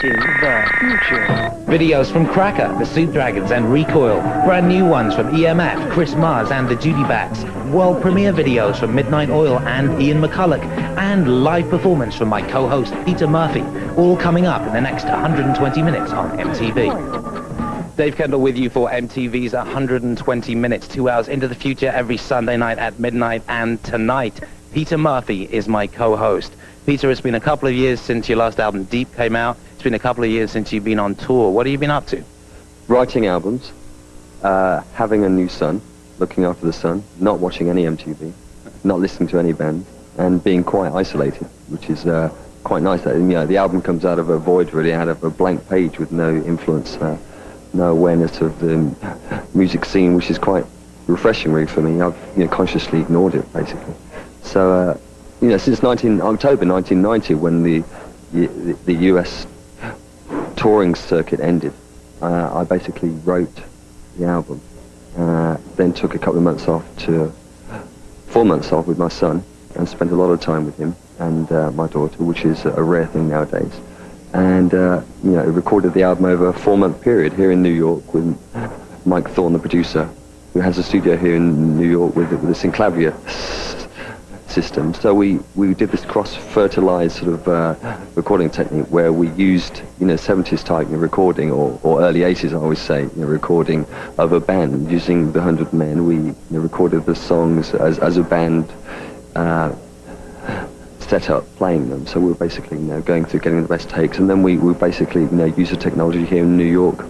into the future. Videos from Cracker, the Soup Dragons and Recoil. Brand new ones from EMF, Chris Mars and the Judy Bats. World premiere videos from Midnight Oil and Ian McCulloch. And live performance from my co-host Peter Murphy. All coming up in the next 120 minutes on MTV. Dave Kendall with you for MTV's 120 Minutes, 2 hours into the future every Sunday night at midnight. And tonight, Peter Murphy is my co-host. Peter, it's been a couple of years since your last album, Deep, came out. It's been a couple of years since you've been on tour. What have you been up to? Writing albums, having a new son, looking after the son, not watching any MTV, not listening to any band, and being quite isolated, which is quite nice. That, you know, the album comes out of a void, really, out of a blank page with no influence, no awareness of the music scene, which is quite refreshing, really, for me. I've consciously ignored it, basically. So, since October 1990, when the US touring circuit ended, I basically wrote the album, then took a couple of months off 4 months off with my son, and spent a lot of time with him and my daughter, which is a rare thing nowadays. And recorded the album over a 4-month period here in New York with Mike Thorne, the producer, who has a studio here in New York with a synclavier system. So we did this cross-fertilized sort of recording technique where we used 70s type recording or early 80s, I always say, recording of a band using the 100 Men. We recorded the songs as a band set up playing them. So we were basically going through getting the best takes, and then we basically use the technology here in New York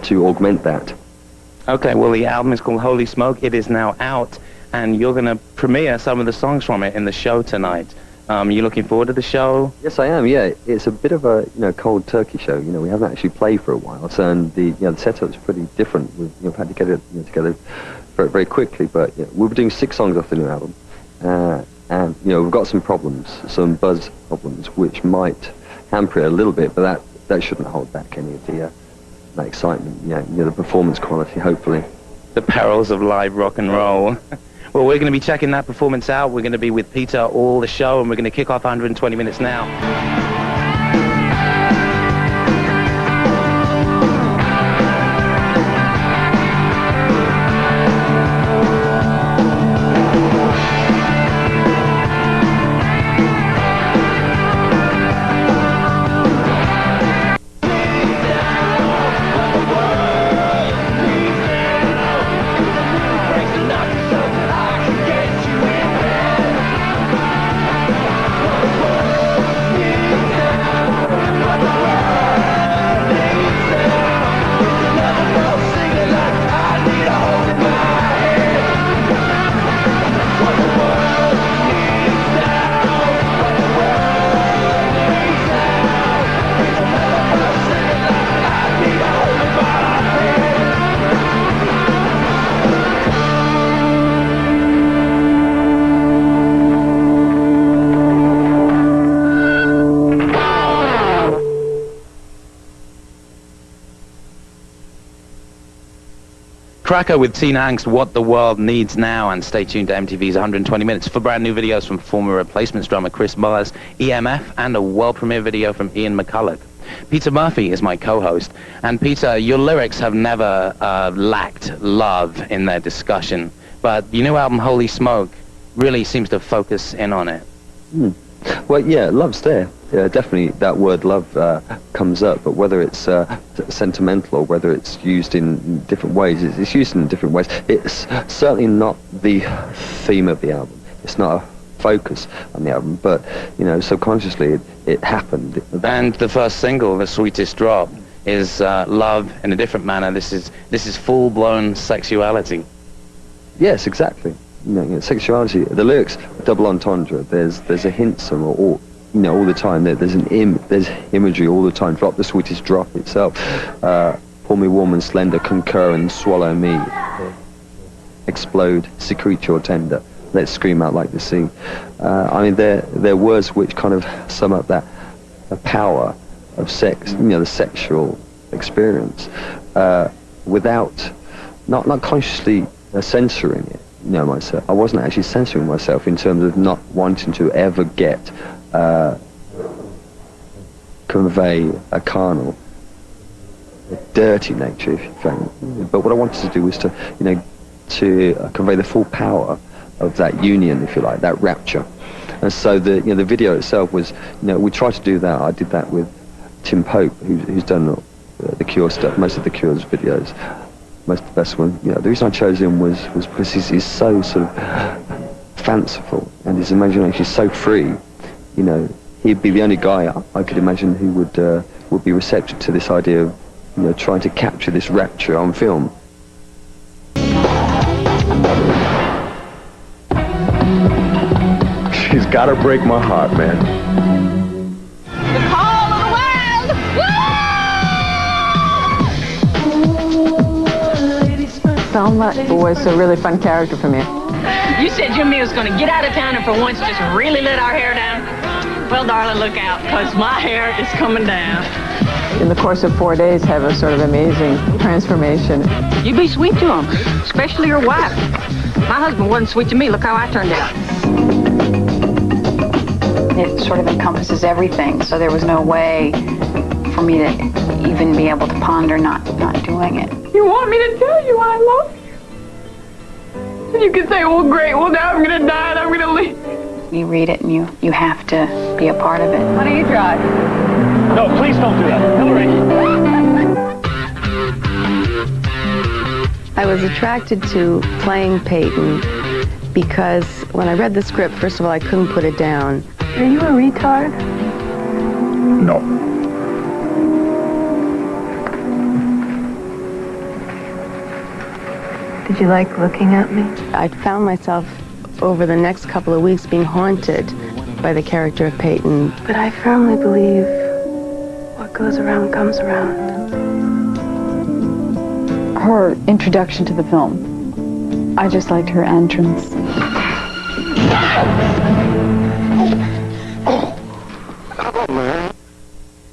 to augment that. Okay, well, the album is called Holy Smoke. It is now out, and you're going to premiere some of the songs from it in the show tonight. You looking forward to the show? Yes, I am. Yeah, it's a bit of a cold turkey show. We haven't actually played for a while, so and the setup's pretty different. We've had to get it together very, very quickly. But we'll be doing 6 songs off the new album, and we've got some problems, some buzz problems, which might hamper it a little bit, but that shouldn't hold back any of the that excitement. The performance quality, hopefully. The perils of live rock and roll. Well, we're going to be checking that performance out. We're going to be with Peter all the show, and we're going to kick off 120 Minutes now. Cracker with Teen Angst, What the World Needs Now, and stay tuned to MTV's 120 Minutes for brand new videos from former Replacements drummer Chris Mars, EMF, and a world premiere video from Ian McCulloch. Peter Murphy is my co-host, and Peter, your lyrics have never lacked love in their discussion, but your new album Holy Smoke really seems to focus in on it. Well, yeah, love's there. Yeah, definitely that word love comes up, but whether it's sentimental or whether it's used in different ways, it's used in different ways. It's certainly not the theme of the album. It's not a focus on the album, but, subconsciously it happened. And the first single, The Sweetest Drop, is love in a different manner. This is full-blown sexuality. Yes, exactly. Sexuality. The lyrics, double entendre. There's a hint somewhere, or all the time. There's imagery all the time. Drop the sweetest drop itself. Pull me warm and slender, concur and swallow me. Explode, secrete your tender. Let's scream out like the sea. They're words which kind of sum up the power of sex. The sexual experience, without not consciously censoring it. Myself. I wasn't actually censoring myself in terms of not wanting to ever get convey a carnal, a dirty nature, if you can. But what I wanted to do was to, convey the full power of that union, if you like, that rapture. And so the video itself was, we tried to do that. I did that with Tim Pope, who's done the Cure stuff, most of the Cure's videos, most of the best one. The reason I chose him was because he's so sort of fanciful, and his imagination is so free. He'd be the only guy I could imagine who would be receptive to this idea of, trying to capture this rapture on film. She's gotta break my heart, man. The call of the wild! Selma was a really fun character for me. You said Jimmy was going to get out of town and for once just really let our hair down. Well, darling, look out, because my hair is coming down. In the course of 4 days, have a sort of amazing transformation. You be sweet to him, especially your wife. My husband wasn't sweet to me. Look how I turned out. It sort of encompasses everything, so there was no way for me to even be able to ponder not doing it. You want me to tell you I love you? And you can say, well, great, well, now I'm going to die and I'm going to leave. You read it and you have to be a part of it. Why don't you drive? No, please don't do that. Hillary! I was attracted to playing Peyton because when I read the script, first of all, I couldn't put it down. Are you a retard? No. Did you like looking at me? I found myself over the next couple of weeks being haunted by the character of Peyton. But I firmly believe what goes around comes around. Her introduction to the film, I just liked her entrance.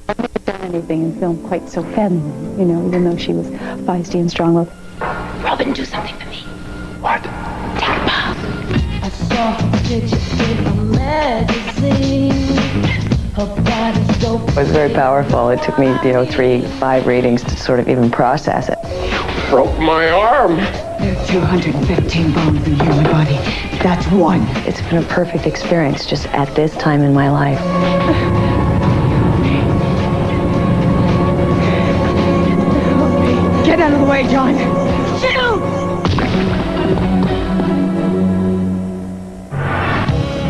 I've never done anything in film quite so feminine, even though she was feisty and strong-willed. Robin, do something for me. What? Take a bath. I saw her picture in a magazine. Her body's dope. It was very powerful. It took me, 3-5 readings to sort of even process it. Broke my arm. There are 215 bones in the human body. That's one. It's been a perfect experience just at this time in my life. Get out of the way, John.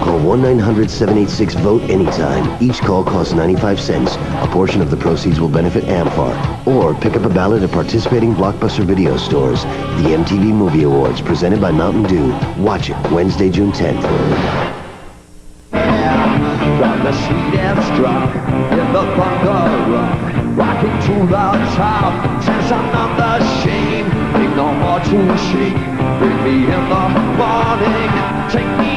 Call 1-900-786-VOTE anytime. Each call costs 95 cents. A portion of the proceeds will benefit AMFAR. Or pick up a ballot at participating Blockbuster video stores. The MTV Movie Awards, presented by Mountain Dew. Watch it Wednesday, June 10th. From the sweetest drop in the bungalow, rocking to the top, since I'm not ashamed, ain't no more to shake. Bring me in the morning, take me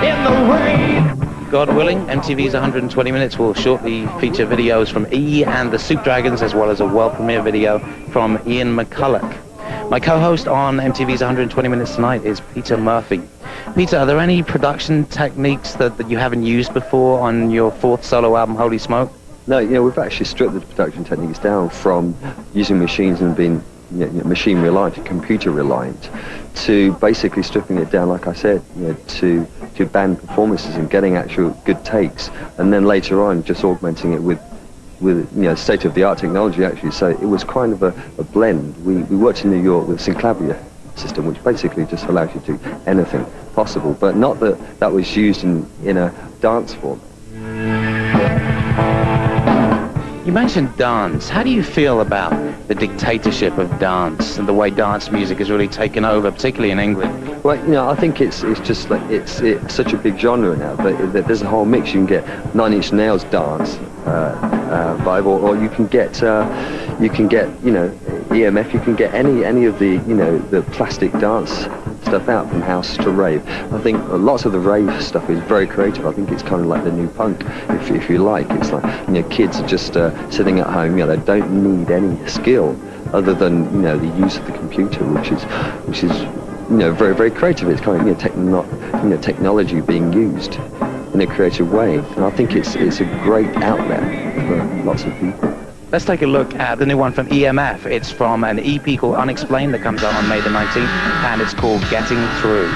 in the rain. God willing, MTV's 120 Minutes will shortly feature videos from E and the Soup Dragons, as well as a world premiere video from Ian McCulloch. My co-host on MTV's 120 Minutes tonight is Peter Murphy. Peter, are there any production techniques that you haven't used before on your fourth solo album, Holy Smoke? No, we've actually stripped the production techniques down from using machines and being machine reliant, computer reliant, to basically stripping it down, like I said, to band performances and getting actual good takes, and then later on just augmenting it with state-of-the-art technology actually. So it was kind of a blend. We worked in New York with Synclavier system, which basically just allows you to do anything possible, but not that was used in a dance form. You mentioned dance. How do you feel about the dictatorship of dance and the way dance music has really taken over, particularly in England? Well, I think it's just like it's such a big genre now, but there's a whole mix. You can get Nine Inch Nails dance vibe, or you can get EMF. You can get any of the plastic dance stuff out, from house to rave. I think lots of the rave stuff is very creative. I think it's kind of like the new punk, if you like. It's like kids are just sitting at home. They don't need any skill other than the use of the computer, which is very, very creative. It's kind of technology being used. in a creative way. And I think it's a great outlet for lots of people. Let's take a look at the new one from EMF. It's from an EP called Unexplained that comes out on May the 19th, and it's called Getting Through.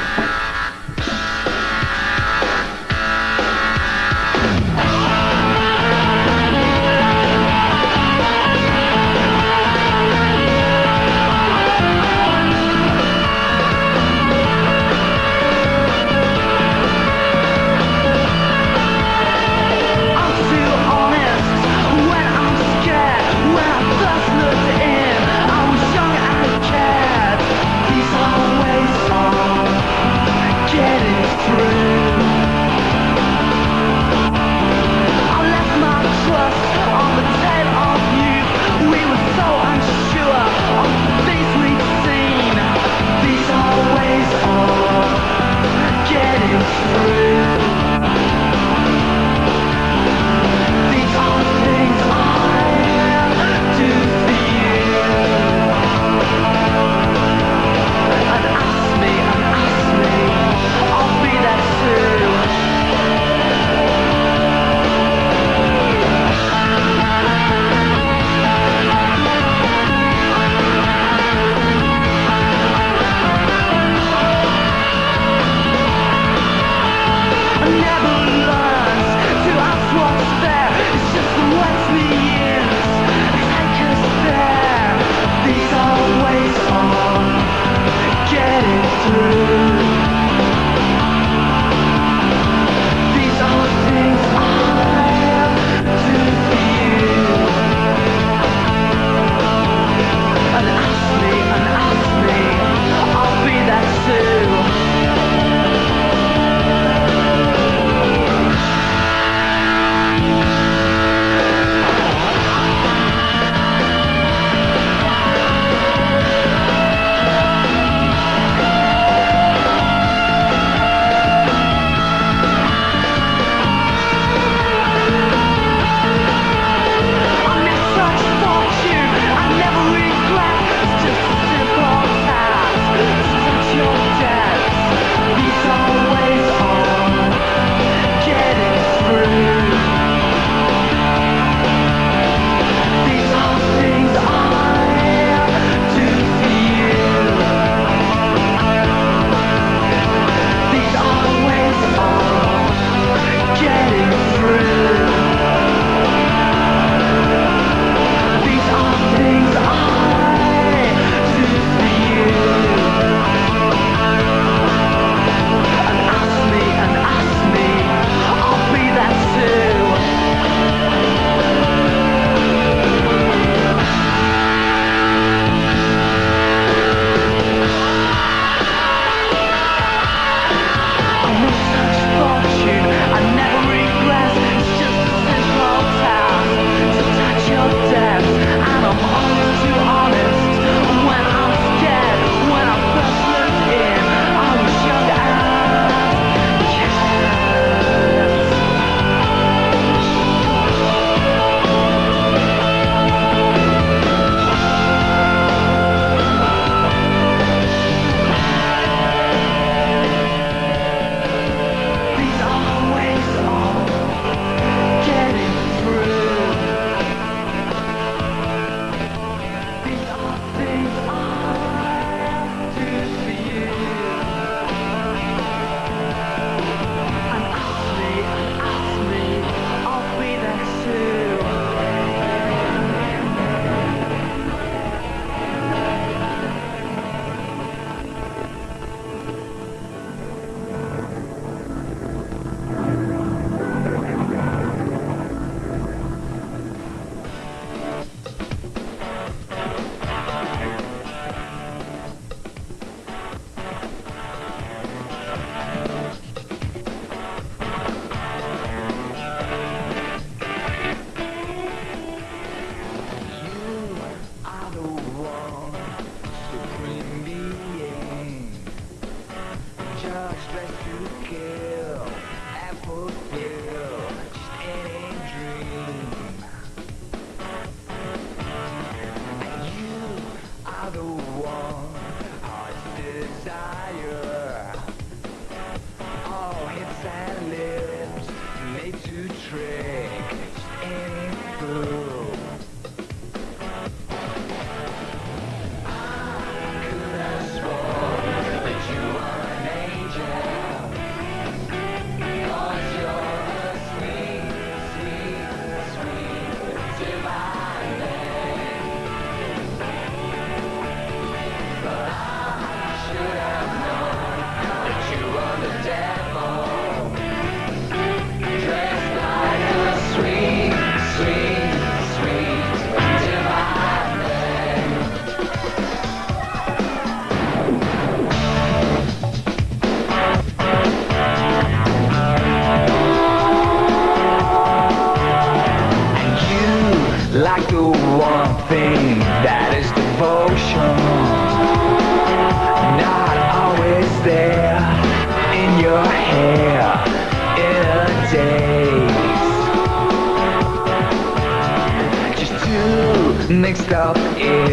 mixed up in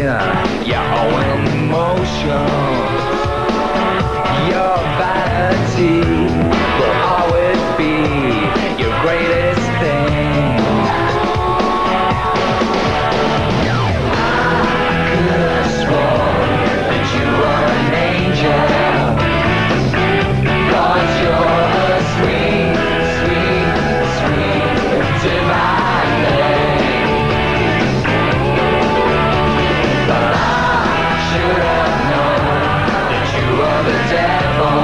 your own emotion. Your vanity will always be your greatest thing. I could have sworn that you were an angel, 'cause you're a sweet, sweet, sweet divine thing. But I should have known that you were the devil,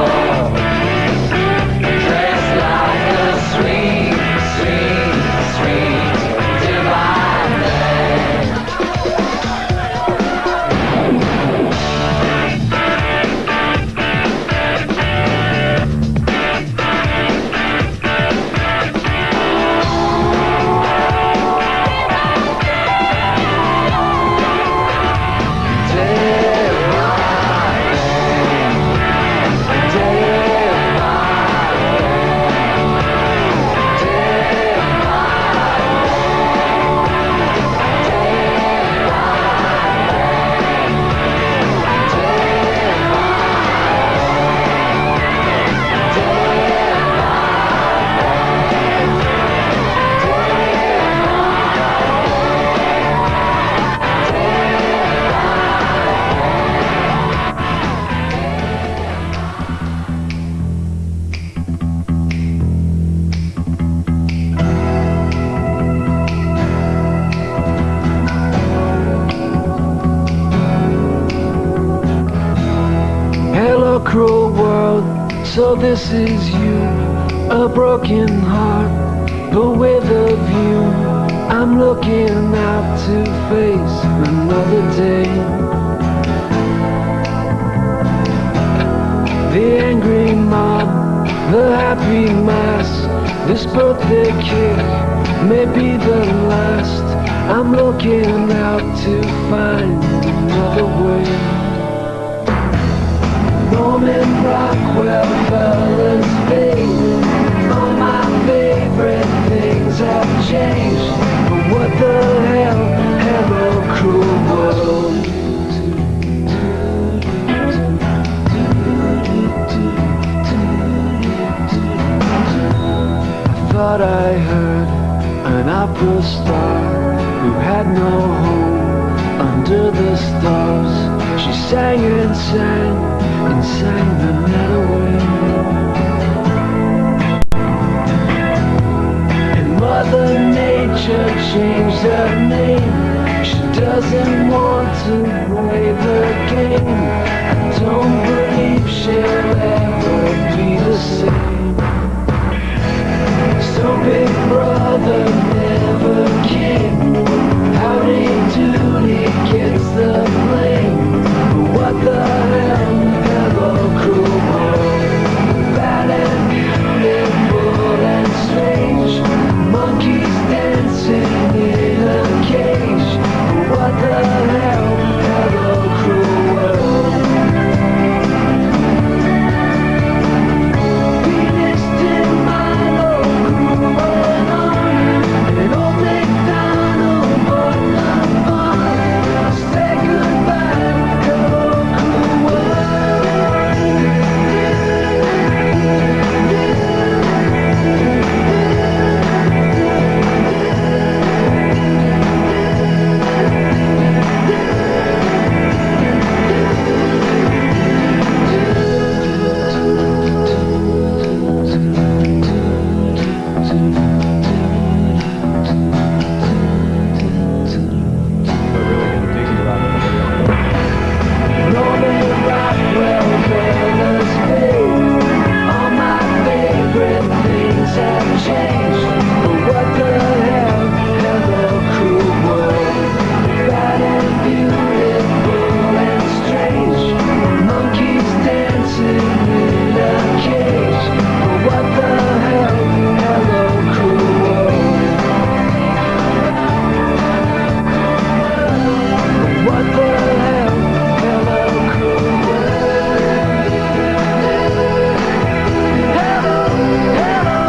dressed like a sweet, sweet, sweet divine thing. Hello, cruel world, so this is you, a broken heart, but with a view. I'm looking out to face another day. The angry mob, the happy mass, this birthday cake may be the last. I'm looking out to find another way. Norman Rockwell, fellas fading. All my favorite things have changed. But what the hell? Hello, cruel world. I thought I heard an opera star who had no home under the stars. She sang and sang and sang the night away. And Mother Nature changed her name. She doesn't want to play the game. I don't believe she'll ever be the same. So Big Brother never came. Howdy Doody gets the blame. What the hell? Hello, cruel world. Bad and beautiful and strange. Monkeys dancing in a cage. What the hell? Hello, cruel world. Venus did Milo, cruel army. And old MacDonald bought the farm. Say goodbye, hello, cruel world. Norman Rockwell, fellas fade. All my favorite things have changed. But what the hell? Hello, cruel world. Bad and beautiful and strange. Monkeys dancing in a cage. But what the hell? Hello, cruel world. What the hell? Hello, cruel world. Hello, hello.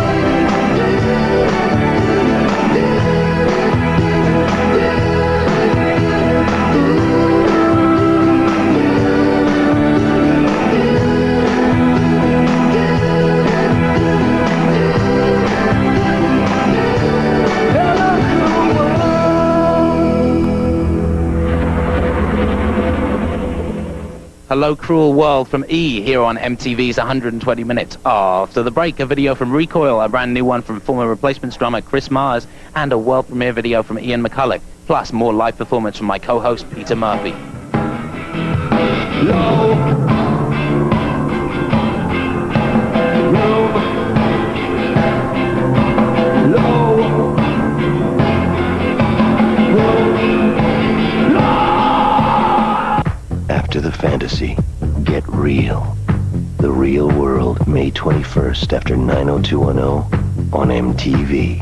Hello Cruel World from E here on MTV's 120 Minutes. After the break, a video from Recoil, a brand new one from former Replacements drummer Chris Mars, and a world premiere video from Ian McCulloch, plus more live performance from my co-host Peter Murphy. After the fantasy, get real. The Real World, May 21st after 90210 on MTV.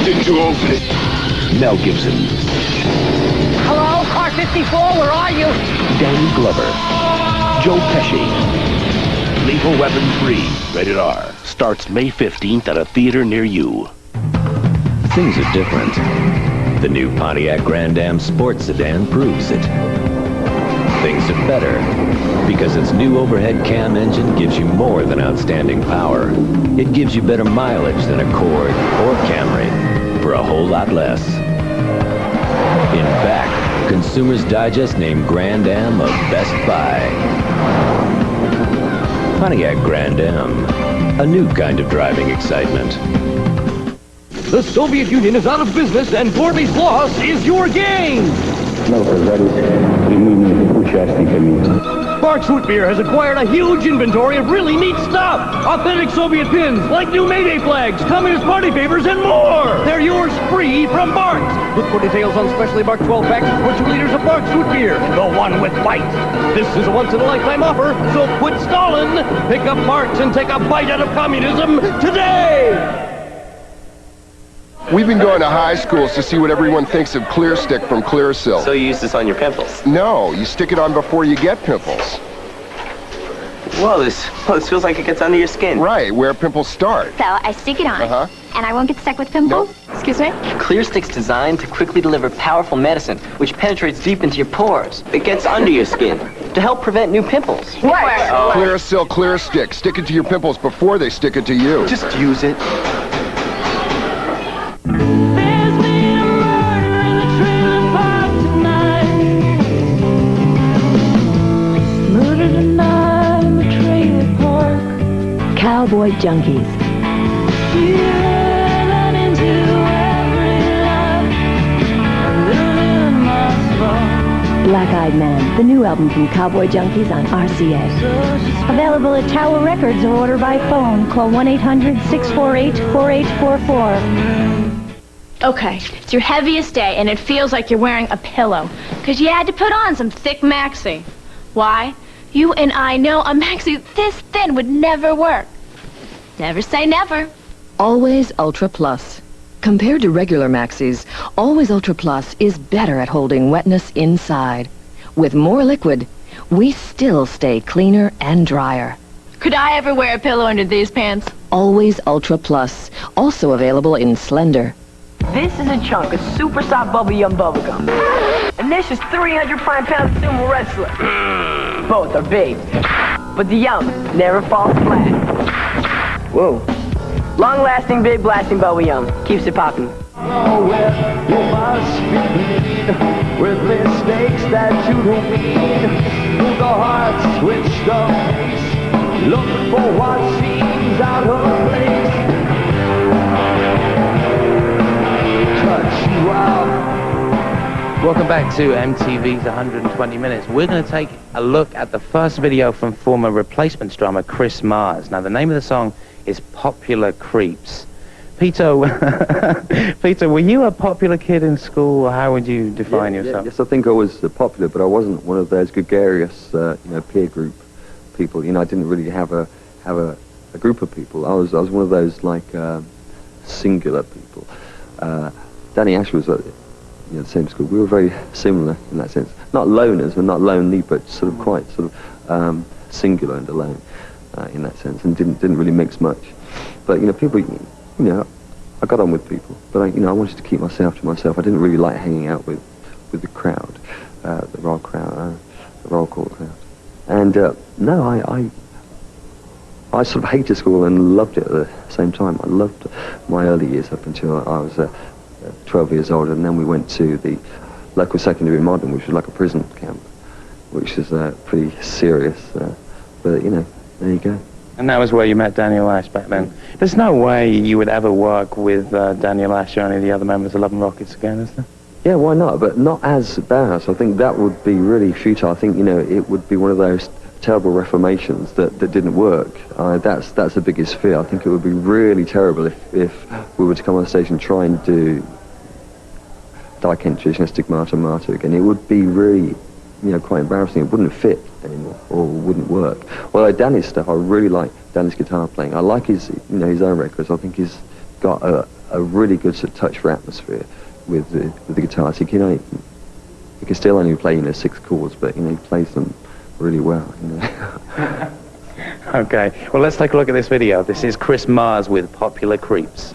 Did you open it? Mel Gibson, Hello, car 54, where are you? Danny Glover, Joe Pesci. Lethal Weapon 3, rated R. Starts May 15th at a theater near you. Things are different. The new Pontiac Grand Am sports sedan proves it. Things are better because its new overhead cam engine gives you more than outstanding power. It gives you better mileage than Accord or Camry for a whole lot less. In fact, Consumers Digest named Grand Am a Best Buy. Pontiac Grand Am, a new kind of driving excitement. The Soviet Union is out of business and Corby's loss is your gain! Barks Root Beer has acquired a huge inventory of really neat stuff! Authentic Soviet pins, like new Mayday flags, Communist Party papers, and more! They're yours free from Barks! Look for details on specially marked 12 packs for 2 liters of Barks Root Beer, the one with bite! This is a once-in-a-lifetime offer, so quit stalling! Pick up Barks and take a bite out of communism today! We've been going to high schools to see what everyone thinks of Clear Stick from Clearasil. So you use this on your pimples? No, you stick it on before you get pimples. Whoa, this feels like it gets under your skin. Right, where pimples start. So I stick it on, and I won't get stuck with pimples? Nope. Excuse me? Clear Stick's designed to quickly deliver powerful medicine, which penetrates deep into your pores. It gets under your skin to help prevent new pimples. Right. Clearasil Clear Stick. Stick it to your pimples before they stick it to you. Just use it. Cowboy Junkies. Black-Eyed Man, the new album from Cowboy Junkies on RCA. Available at Tower Records or order by phone. Call 1-800-648-4844. Okay, it's your heaviest day, and it feels like you're wearing a pillow. Because you had to put on some thick maxi. Why? You and I know a maxi this thin would never work. Never say never. Always Ultra Plus. Compared to regular maxis, Always Ultra Plus is better at holding wetness inside. With more liquid, we still stay cleaner and drier. Could I ever wear a pillow under these pants? Always Ultra Plus. Also available in Slender. This is a chunk of super soft bubble yum bubblegum. And this is 300 pound sumo wrestler. Both are big, but the yum never falls flat. Whoa. Long-lasting, big blasting bubble yum. Keeps it popping. Nowhere you must be with mistakes that you don't mean. Move the heart, switch the pace. Look for what seems out of place. Touch you out. Welcome back to MTV's 120 Minutes. We're going to take a look at the first video from former Replacements drummer Chris Mars. Now, the name of the song is Popular Creeps. Peter, Peter, were you a popular kid in school, or how would you define yourself? Yes, I think I was popular, but I wasn't one of those gregarious, peer group people. I didn't really have a group of people. I was one of those singular people. Danny Ash was the same school. We were very similar in that sense. Not loners, and not lonely, but sort of quite singular and alone in that sense, and didn't really mix much. But people, I got on with people, but I wanted to keep myself to myself. I didn't really like hanging out with the crowd, the roll crowd, the roll call crowd. And I sort of hated school and loved it at the same time. I loved my early years up until I was 12 years old, and then we went to the local secondary modern, which was like a prison camp, which is pretty serious. But you know, there you go. And that was where you met Daniel Ash back then. There's no way you would ever work with Daniel Ash or any of the other members of Love and Rockets again, is there? Yeah, why not? But not as Bauhaus. I think that would be really futile. I think, you know, it would be one of those terrible reformations that didn't work. That's the biggest fear. I think it would be really terrible if we were to come on stage and try and do Dark Entries, Stigmata, Martyr again. It would be really, you know, quite embarrassing. It wouldn't fit anymore, or wouldn't work. Although Danny's stuff, I really like Danny's guitar playing. I like his, you know, his own records. I think he's got a really good sort of touch for atmosphere with the guitars. He can still only play, you know, 6 chords, but you know, he plays them really well. You know. Okay, well, let's take a look at this video. This is Chris Mars with Popular Creeps.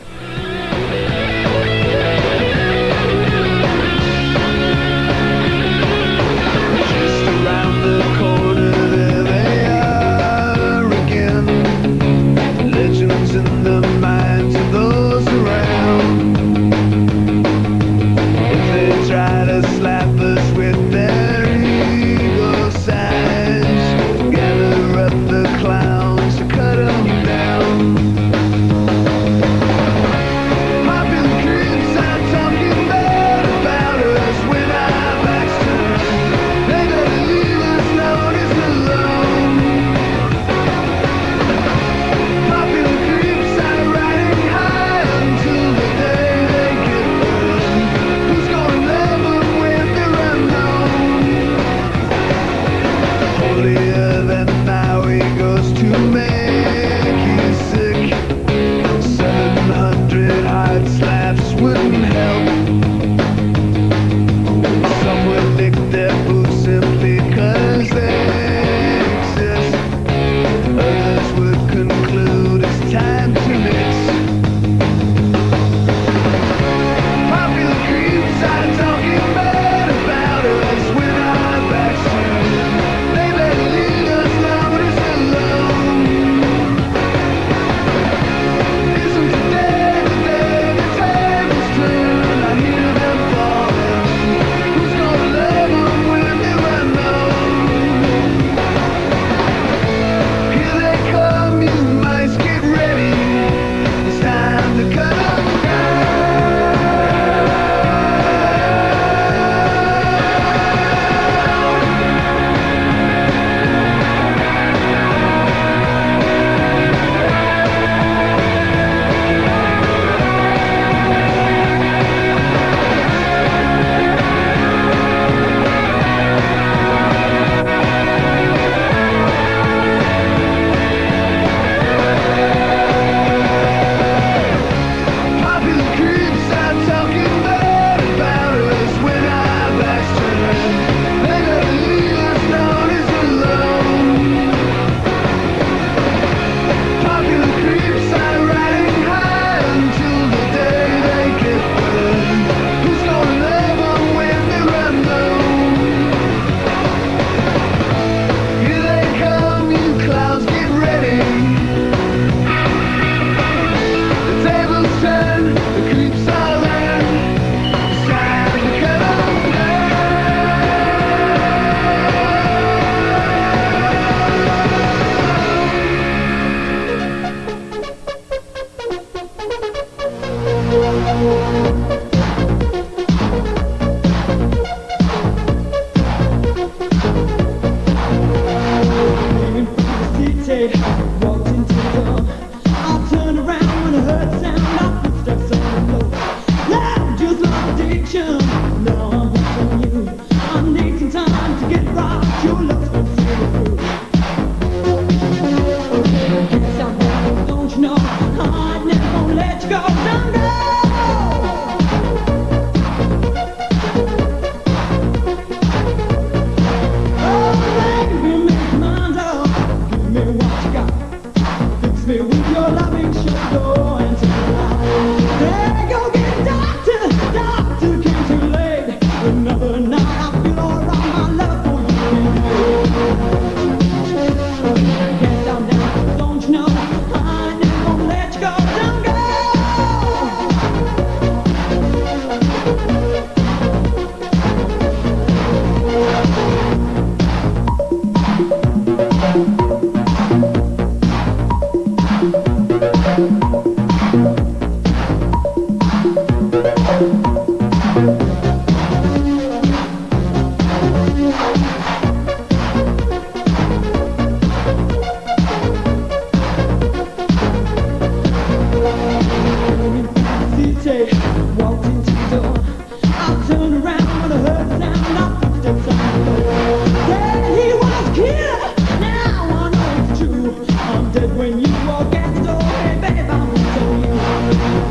Walked into the door. I turned around when I heard the sound of footsteps on the floor. Said he was killed. Now I know it's true. I'm dead when you walk out the door. Hey, babe, I'm on you.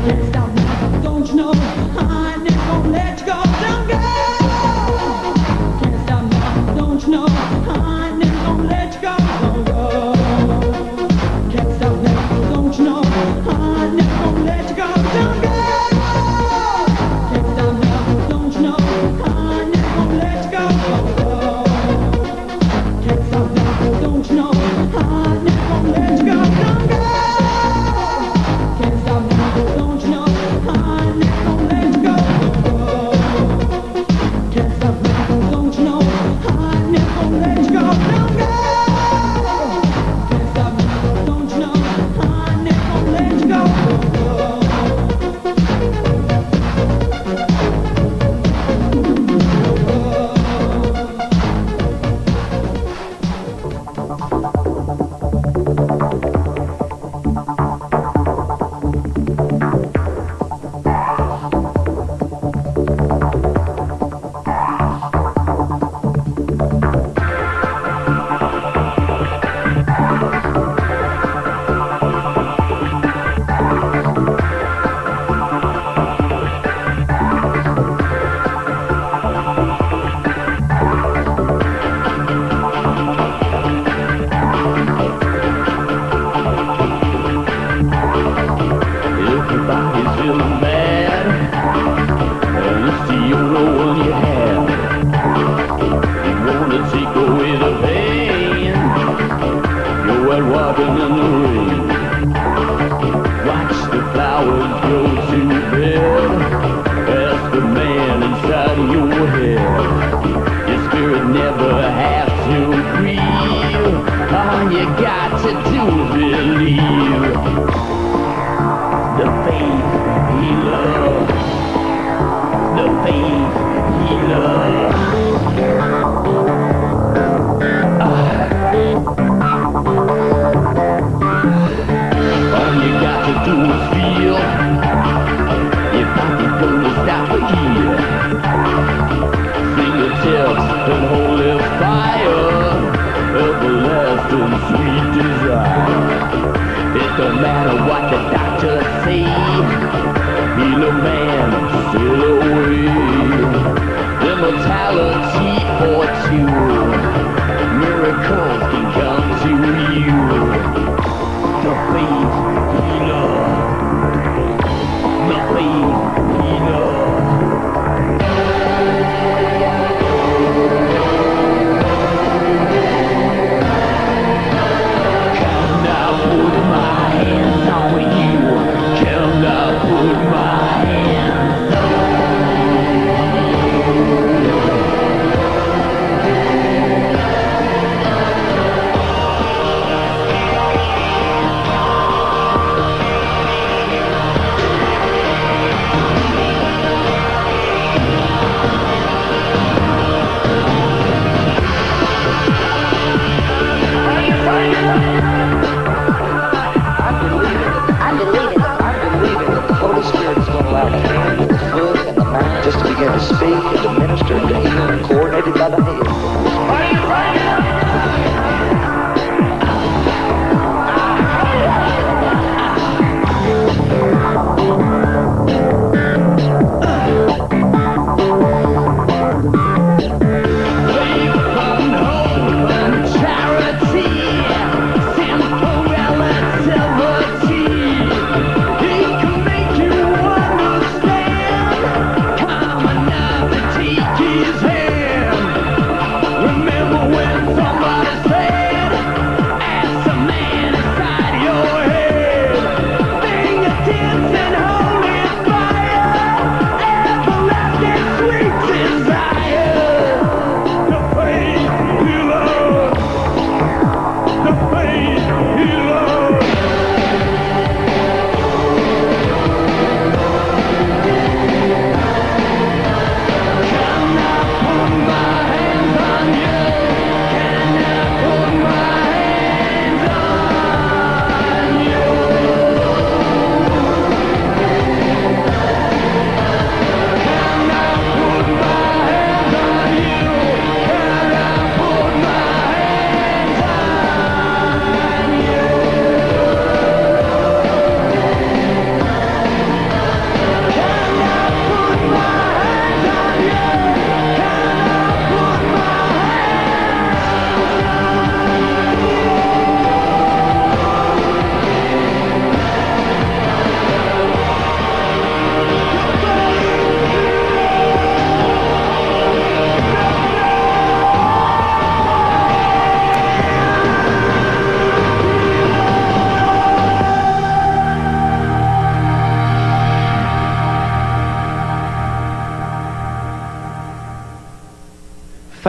Can't stop now, don't you know? I ain't never gonna let you go. Don't go. Can't stop now, don't you know? I ain't never gonna let you go. Don't go. Can't stop now, don't you know? I ain't never gonna let you go. Don't go.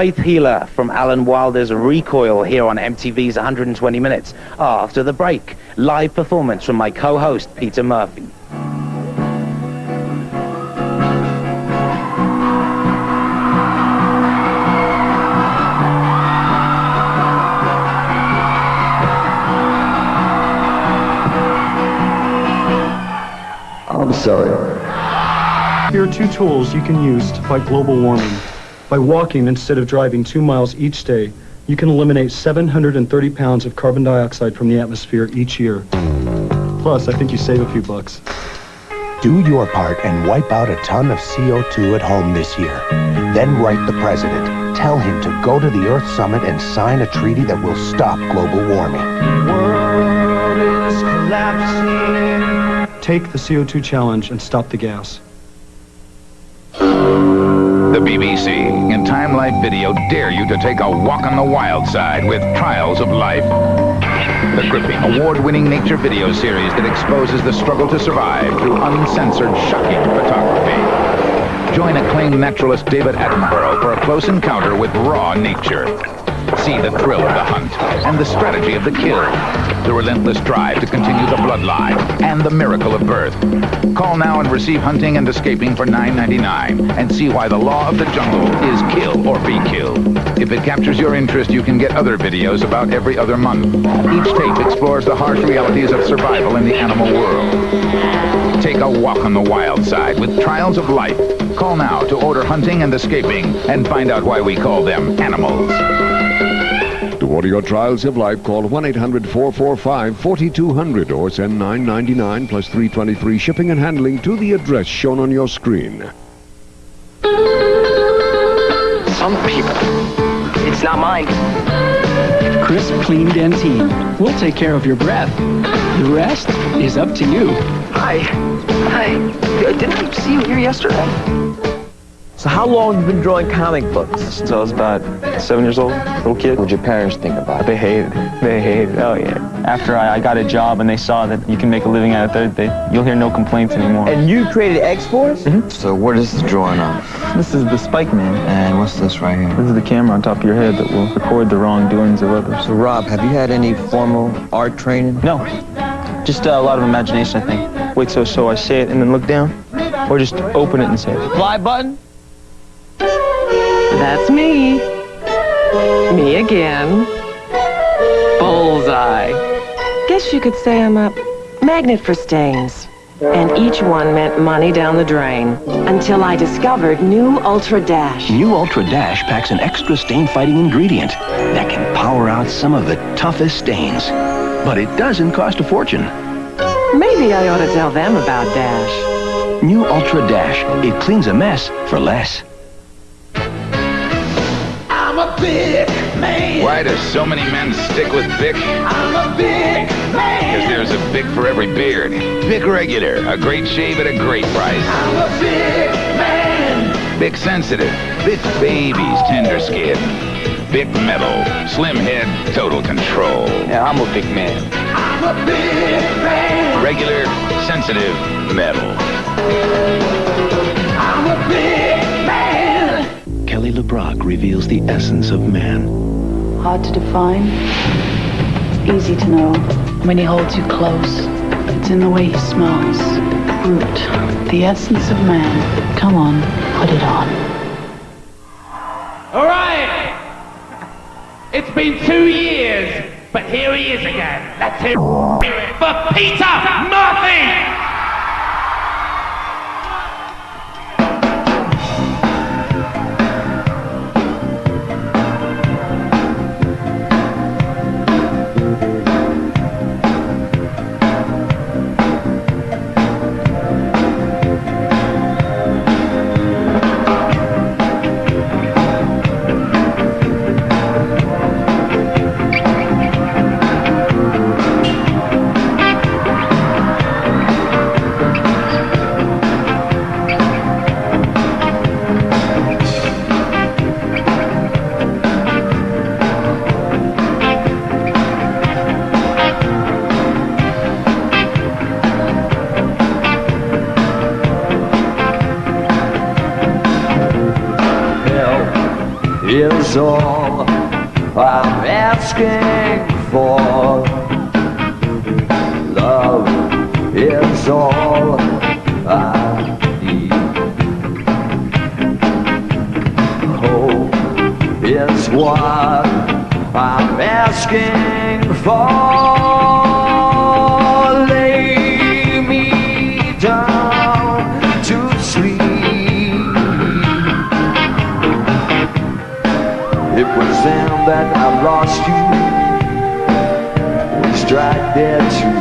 Faith Healer from Alan Wilder's Recoil here on MTV's 120 Minutes. After the break, live performance from my co-host, Peter Murphy. I'm sorry. Here are two tools you can use to fight global warming. By walking instead of driving 2 miles each day, you can eliminate 730 pounds of carbon dioxide from the atmosphere each year. Plus, I think you save a few bucks. Do your part and wipe out a ton of CO2 at home this year. Then write the president. Tell him to go to the Earth Summit and sign a treaty that will stop global warming. World is collapsing. Take the CO2 challenge and stop the gas. The BBC in Time Life Video dare you to take a walk on the wild side with Trials of Life. The gripping, award-winning nature video series that exposes the struggle to survive through uncensored, shocking photography. Join acclaimed naturalist David Attenborough for a close encounter with raw nature. See the thrill of the hunt and the strategy of the kill, the relentless drive to continue the bloodline, and the miracle of birth. Call now and receive Hunting and Escaping for $9.99 and see why the law of the jungle is kill or be killed. If it captures your interest, you can get other videos about every other month. Each tape explores the harsh realities of survival in the animal world. Take a walk on the wild side with Trials of Life. Call now to order Hunting and Escaping and find out why we call them animals. To order your Trials of Life, call 1-800-445-4200 or send $9.99 plus $3.23 shipping and handling to the address shown on your screen. Some people. It's not mine. Crisp, clean Dentine. We'll take care of your breath. The rest is up to you. Hi. Didn't I see you here yesterday? So how long have you been drawing comic books? Since I was about 7 years old, little kid. What did your parents think about it? They hated it. Oh yeah. After I got a job and they saw that you can make a living out of it, you'll hear no complaints anymore. And you created X-Force? Mm-hmm. So what is the drawing on? This is the Spike Man. And what's this right here? This is the camera on top of your head that will record the wrongdoings of others. So Rob, have you had any formal art training? No. Just a lot of imagination, I think. Wait, so I say it and then look down? Or just open it and say it? Fly button? That's me. Me again. Bullseye. Guess you could say I'm a magnet for stains. And each one meant money down the drain. Until I discovered New Ultra Dash. New Ultra Dash packs an extra stain-fighting ingredient that can power out some of the toughest stains. But it doesn't cost a fortune. Maybe I ought to tell them about Dash. New Ultra Dash. It cleans a mess for less. I'm a big man. Why do so many men stick with Bic? I'm a big man. Because there's a Bic for every beard. Bic Regular, a great shave at a great price. I'm a big man. Bic Sensitive, Bic Baby's tender skin. Bic Metal, slim head, total control. Yeah, I'm a big man. I'm a big man. Regular, sensitive, metal. I'm a big man. Kelly LeBrock reveals the essence of man. Hard to define, easy to know. When he holds you close, it's in the way he smells. Brute, the essence of man. Come on, put it on. All right! It's been 2 years, but here he is again. Let's hear it for Peter Murphy! is all I'm asking for. Love is all I need. Hope is what I'm asking for. Lay me down to sleep. It was then that I lost you, was dragged there too.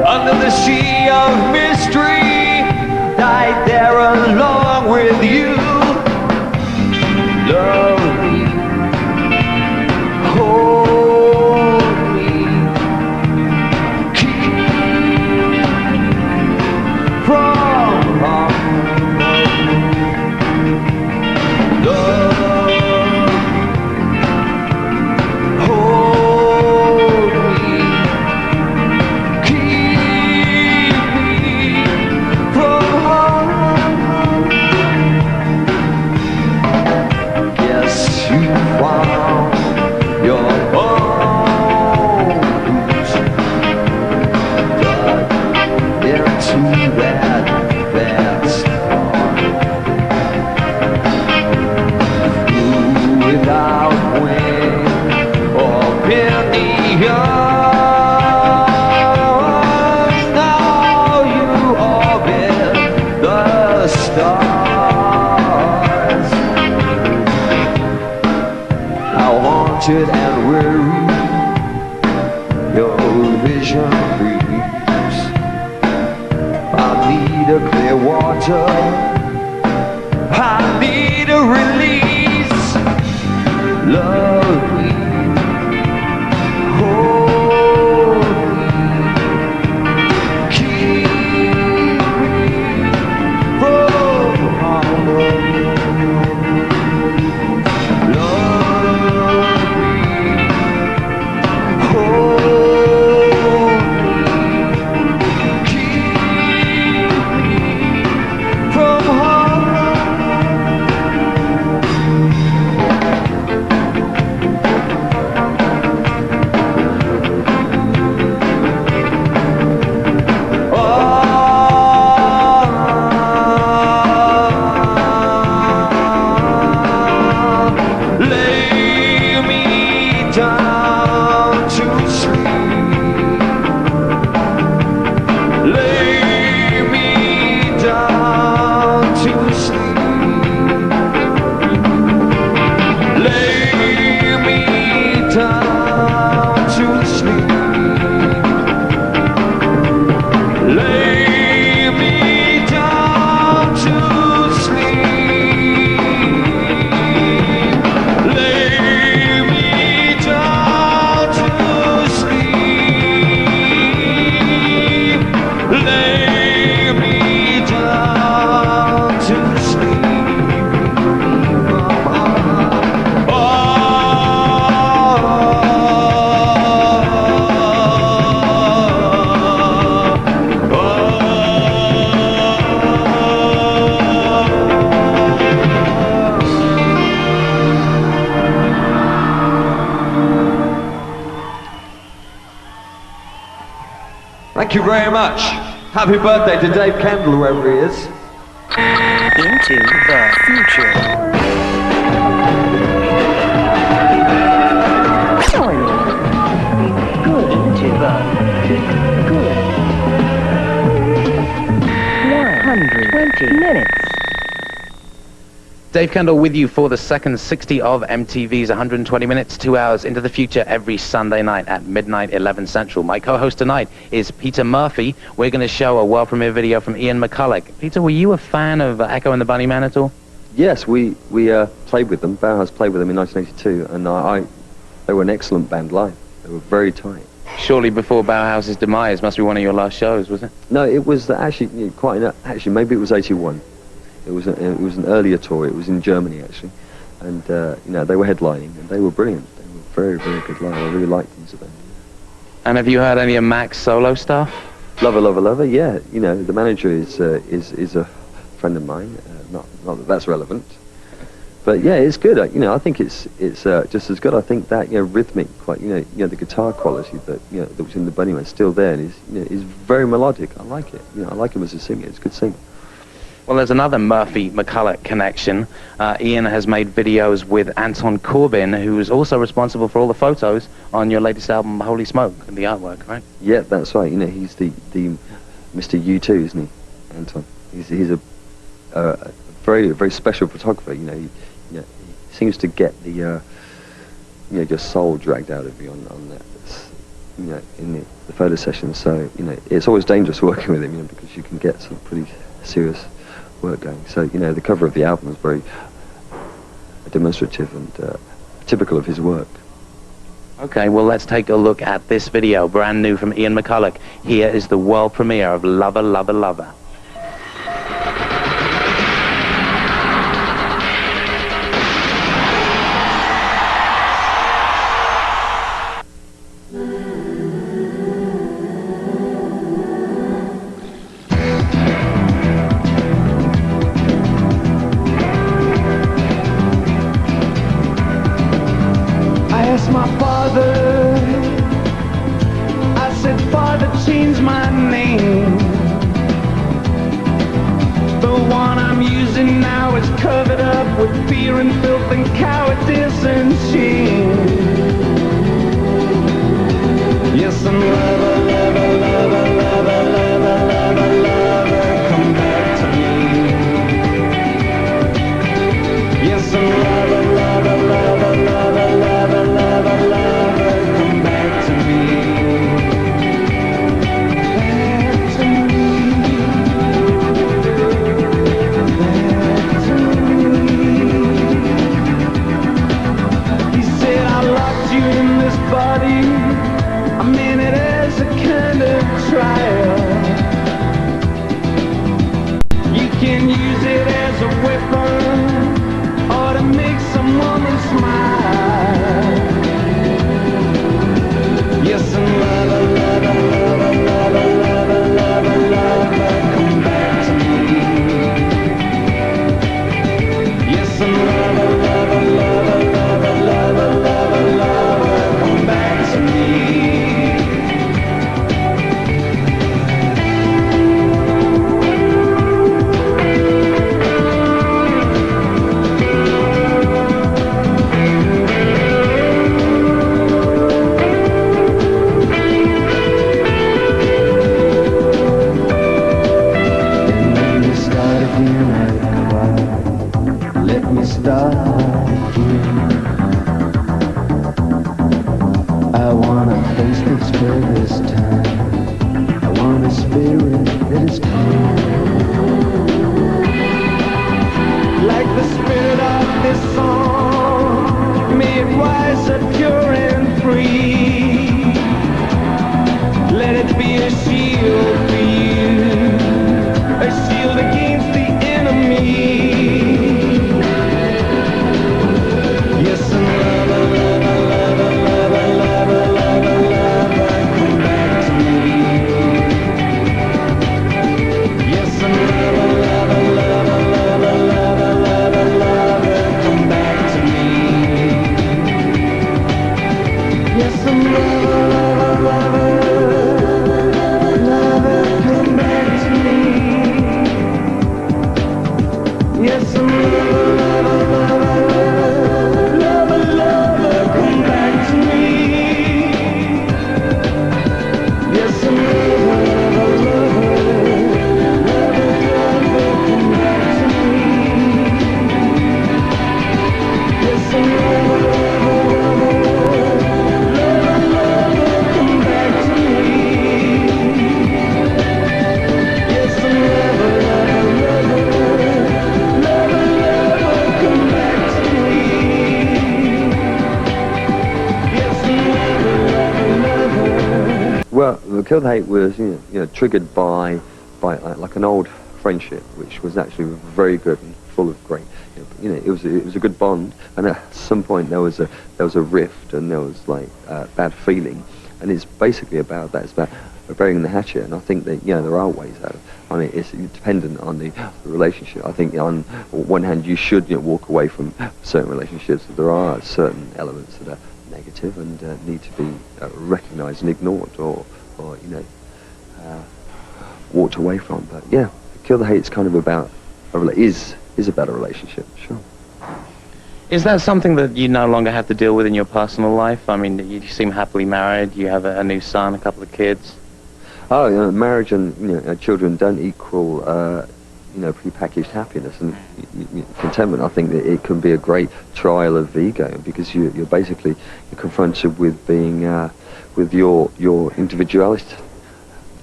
Under the sea of mystery, died there along with you. Love me, hold me, keep me from harm. Love me, hold me, keep me from harm. Yes, you found your own roots, dug into that vast heart. Flew without wing or pinion. Now you orbit the stars. How haunted and weary your vision creeps. I need a clear water, I need a release. Love me, hold me, keep me from harm. Love me, hold me, keep me from harm. Lay me down to sleep. Lay me down to sleep. Lay me down to sleep. Lay me down to sleep. Lay me down to sleep. Lay me down to sleep. Thank you very much. Happy birthday to Dave Kendall, wherever he is. Into the future. Good into the good. 120 minutes. Dave Kendall with you for the second 60 of MTV's 120 Minutes, 2 hours into the future every Sunday night at midnight, 11 Central. My co-host tonight is Peter Murphy. We're going to show a world premiere video from Ian McCulloch. Peter, were you a fan of Echo and the Bunnymen at all? Yes, we played with them. Bauhaus played with them in 1982, and they were an excellent band live. They were very tight. Surely before Bauhaus's demise must be one of your last shows, was it? No, it was actually actually maybe it was 81. It was an earlier tour. It was in Germany actually, and they were headlining and they were brilliant. They were very, very good live. I really liked them as a band. And have you heard any of Mac's solo stuff? Lover, Lover, Lover. Yeah, the manager is a friend of mine. Not that that's relevant, But yeah, it's good. You know, I think it's just as good. I think that, you know, rhythmic, quite, you know, the guitar quality that, you know, that was in the Bunnyman is still there, and is very melodic. I like it. You know, I like him as a singer. It's a good singer. Well, there's another Murphy-McCulloch connection. Ian has made videos with Anton Corbin, who is also responsible for all the photos on your latest album, Holy Smoke, and the artwork, right? Yeah, that's right. You know, he's the Mr. U2, isn't he, Anton? He's a very, very special photographer. You know, he seems to get the you know, your soul dragged out of you on that, you know, in the photo session. So, you know, it's always dangerous working with him, you know, because you can get some pretty serious work going. So, you know, the cover of the album is very demonstrative and typical of his work. Okay, well, let's take a look at this video, brand new from Ian McCulloch. Here is the world premiere of Lover, Lover, Lover. My father, I said, Father, change my name. The one I'm using now is covered up with fear and filth and cowardice and shame. Yes, I'm lover, lover, lover, lover, lover, lover, lover, come back to me. Yes, I'm lover, lover, lover, lover, lover, lover, lover, come back to me. Back to me. Back to me. He said, I locked you in this body. I meant it as a kind of trial. You can use it as a weapon or to make some woman smile. Yes, and lover, lover, lover, lover, lover, lover, lover, come back to me. Yes, and lover, lover, lover, lover, lover, lover, lover, come back to me. Let me start again. I want a face that's fair this time. I want a spirit that is clean, like the spirit of this song, made wise and pure and free. Let it be a shield for you, a shield against the enemy. Yes, and lover, lover, lover, lover, lover, lover, lover, come back to me. Yes, and lover, lover, lover, lover, lover, lover, lover, come back to me. Yes, and lover, lover, lover, lover, come back to me. Yes, and lover, lover, lover, lover, lover, come back to me. Yes, and lover, lover, lover, lover, lover, come back to me. Yes, and lover, lover, lover, lover, lover, come back to me. Yes, and lover, lover, lover, lover, lover, come back to me. Yes, and lover, lover, lover. Well, the Kill the Hate was, you know, triggered by like an old friendship, which was actually very good and full of great. You know, it was a good bond, and at some point there was a rift, and there was like bad feeling, and it's basically about that. It's about burying the hatchet, and I think that, you know, there are ways out I mean, it's dependent on the relationship. I think on one hand, you should walk away from certain relationships. There are certain elements that are negative and need to be recognised and ignored, or walked away from. But yeah, Kill the Hate's kind of about is about a relationship, sure. Is that something that you no longer have to deal with in your personal life? I mean, you seem happily married. You have a new son, a couple of kids. Oh, marriage and children don't equal prepackaged happiness and contentment. I think that it can be a great trial of ego, because you're basically confronted with being with your individuality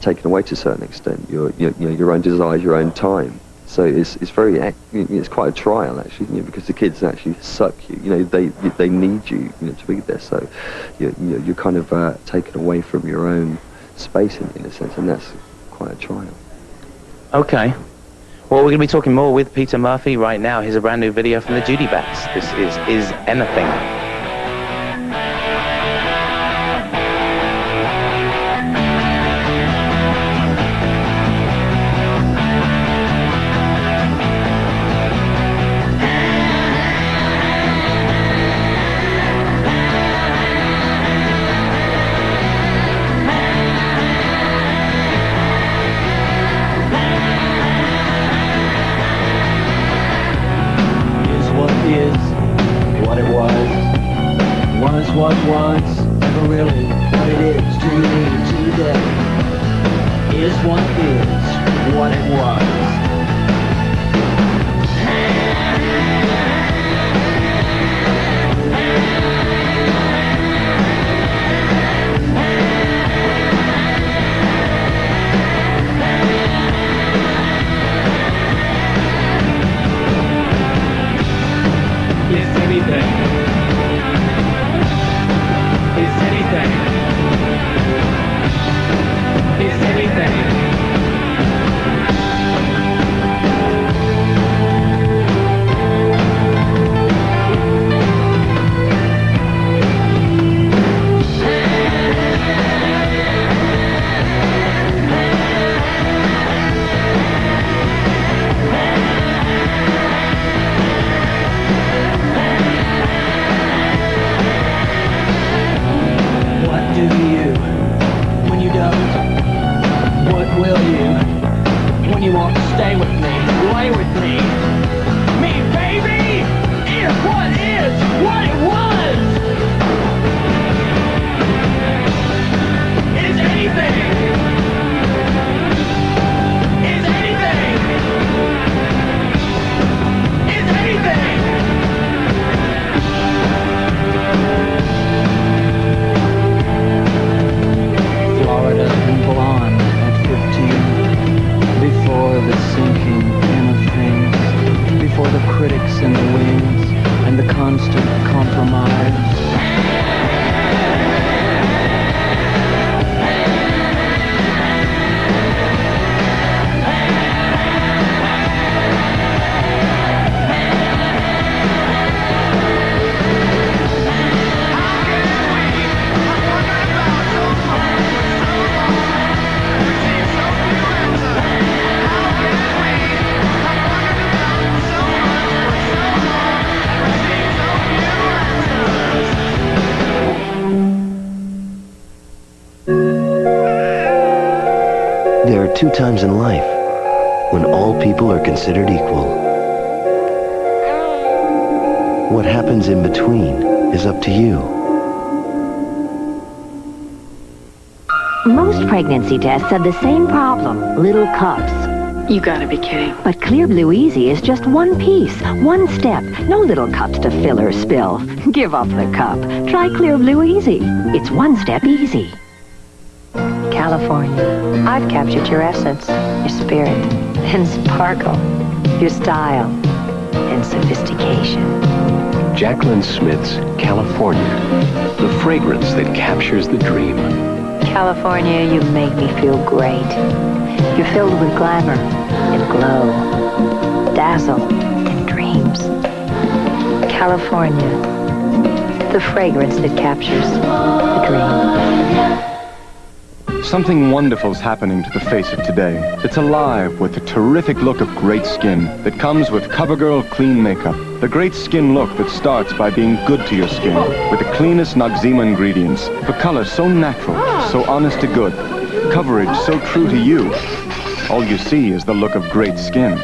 taken away to a certain extent. Your own desires, your own time. So it's quite a trial actually, because the kids actually suck you. They need you, to be there. So you're kind of taken away from your own space in a sense, and that's quite a trial. Okay. Well, we're going to be talking more with Peter Murphy right now. Here's a brand new video from the Judy Bats. This is Anything. What was, never really what it is to me today. Is what it was. Is anything. Is anything. Is anything. What do you when you don't? What will you when you won't stay with me, lay with me? Me, baby, is what it was. Is anything. Is anything. Is anything. Florida and blonde at 15, before the sinking in of things, before the critics and the winds and the constant compromise. There are two times in life when all people are considered equal. What happens in between is up to you. Most pregnancy tests have the same problem, little cups. You gotta be kidding. But Clear Blue Easy is just one piece, one step. No little cups to fill or spill. Give up the cup. Try Clear Blue Easy. It's one step easy. California, I've captured your essence, your spirit, and sparkle, your style, and sophistication. Jacqueline Smith's California, the fragrance that captures the dream. California, you make me feel great. You're filled with glamour and glow, dazzle and dreams. California, the fragrance that captures the dream. Something wonderful's happening to the face of today. It's alive with the terrific look of great skin that comes with CoverGirl Clean Makeup. The great skin look that starts by being good to your skin with the cleanest Noxzema ingredients. For color so natural, so honest to good. Coverage so true to you. All you see is the look of great skin.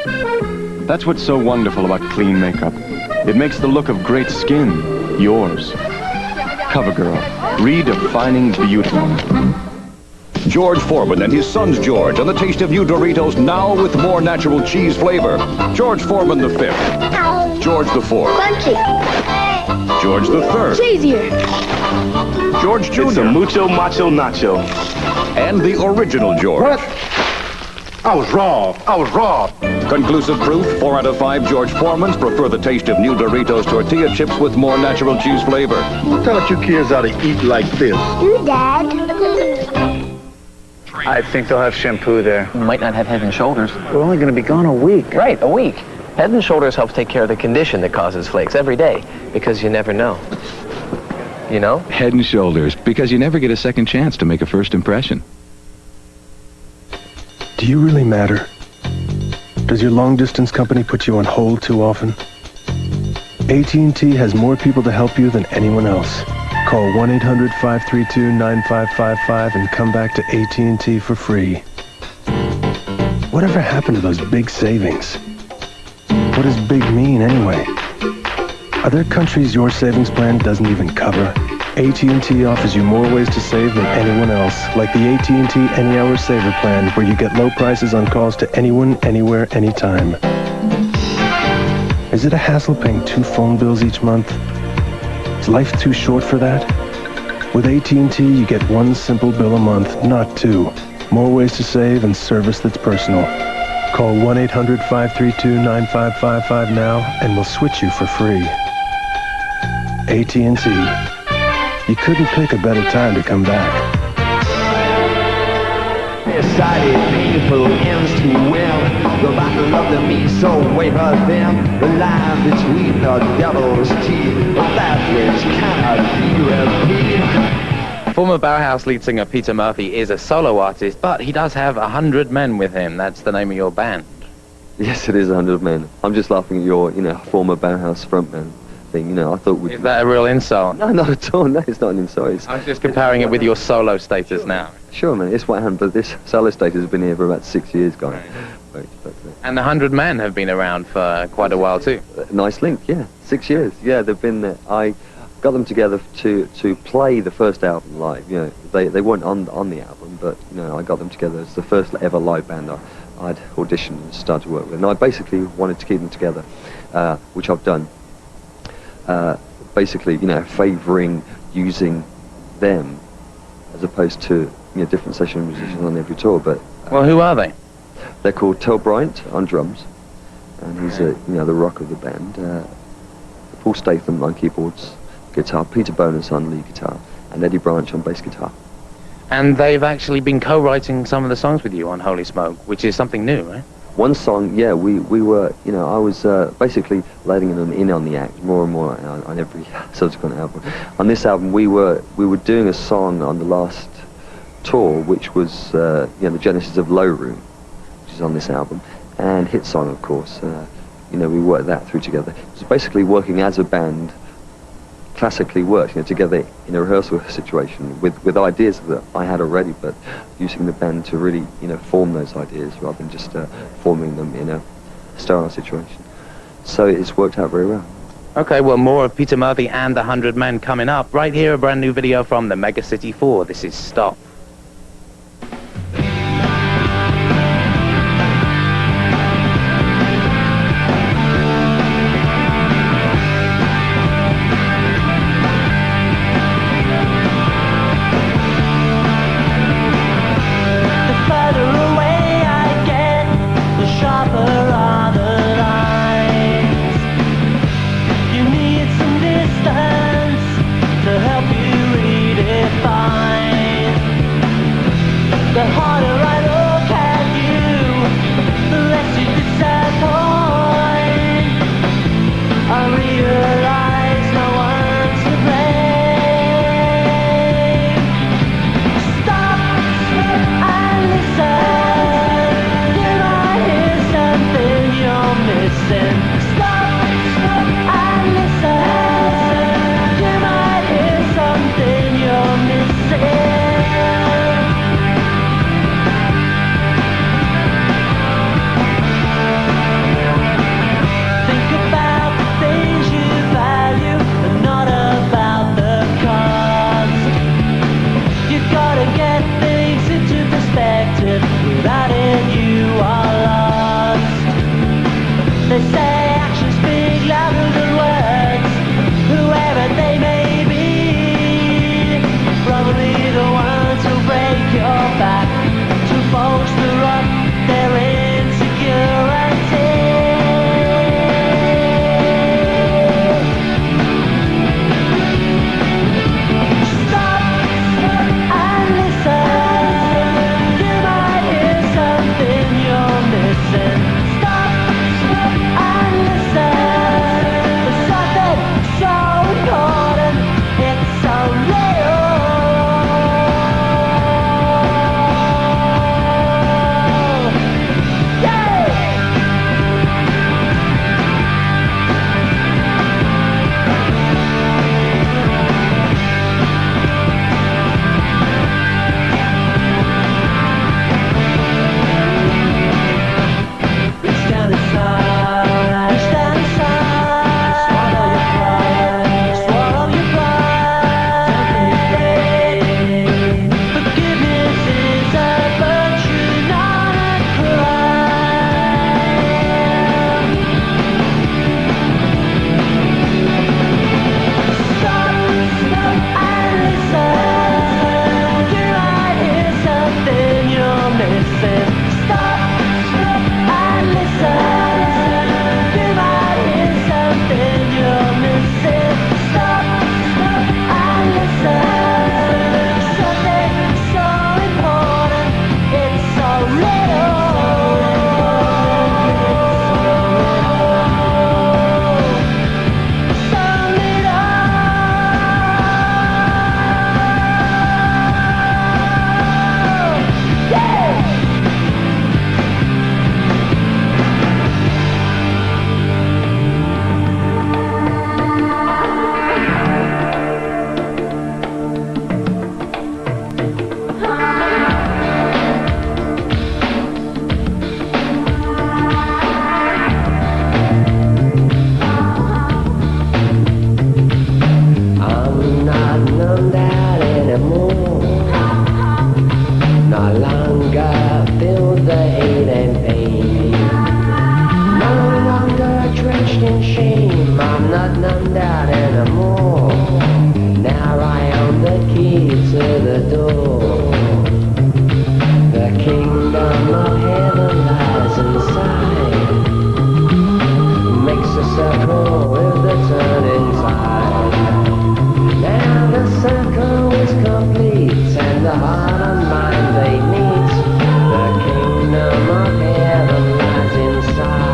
That's what's so wonderful about clean makeup. It makes the look of great skin yours. CoverGirl, redefining beauty. George Foreman and his sons George and the taste of new Doritos now with more natural cheese flavor. George Foreman the 5th. George the 4th. Crunchy. George the 3rd. Cheesier. George Jr. It's a mucho macho nacho. And the original George. What? I was robbed. Conclusive proof, 4 out of 5 George Foremans prefer the taste of new Doritos tortilla chips with more natural cheese flavor. Who taught you kids how to eat like this? You, Dad. I think they'll have shampoo there. We might not have Head and Shoulders. We're only going to be gone a week. Right, a week. Head and Shoulders helps take care of the condition that causes flakes every day, because you never know. You know? Head and Shoulders, because you never get a second chance to make a first impression. Do you really matter? Does your long-distance company put you on hold too often? AT&T has more people to help you than anyone else. Call 1-800-532-9555 and come back to AT&T for free. Whatever happened to those big savings? What does big mean anyway? Are there countries your savings plan doesn't even cover? AT&T offers you more ways to save than anyone else, like the AT&T Any Hour Saver Plan, where you get low prices on calls to anyone, anywhere, anytime. Is it a hassle paying 2 phone bills each month? Is life too short for that? With AT&T, you get 1 simple bill a month, not 2. More ways to save and service that's personal. Call 1-800-532-9555 now, and we'll switch you for free. AT&T. You couldn't pick a better time to come back. Decided painful ends to win. The battle of the me so waver thin. The line between the devil's teeth, that which cannot be repeated. Former Bauhaus lead singer Peter Murphy is a solo artist, but he does have 100 men with him. That's the name of your band. Yes, it is 100 men. I'm just laughing at your, former Bauhaus frontman thing. I thought we... Is that a real insult? No, not at all. No, it's not an insult. I was just comparing it with your solo status now. Sure, man. It's what happened, but this solo status has been here for about 6 years, guys. And the 100 men have been around for quite a while too. Nice link, yeah. 6 years. Yeah, they've been there. I got them together to play the first album live. They weren't on the album, but I got them together as the first ever live band I'd auditioned and started to work with. And I basically wanted to keep them together, which I've done. Basically, favouring using them as opposed to different session musicians on every tour. But well, who are they? They're called Tel Bryant on drums, and he's the rock of the band. Paul Statham on keyboards, guitar, Peter Bonus on lead guitar, and Eddie Branch on bass guitar. And they've actually been co-writing some of the songs with you on Holy Smoke, which is something new, right? One song, yeah, we were, I was basically letting them in on the act more and more on every subsequent album. On this album, we were doing a song on the last tour, which was, the genesis of Low Room, which is on this album, and Hit Song, of course. We worked that through together. It was basically working as a band, classically worked, together in a rehearsal situation with ideas that I had already, but using the band to really, form those ideas rather than just forming them in a sterile situation. So it's worked out very well. Okay, well, more of Peter Murphy and the 100 Men coming up. Right here, a brand new video from the Mega City 4. This is Stop. To help you redefine feel the hate and pain. No longer drenched in shame, I'm not numbed out anymore. Now I own the key to the door. The kingdom of heaven lies inside. Makes a circle with the turning tide. Now the circle is complete and the heart and mind they meet. The kingdom of heaven lies inside.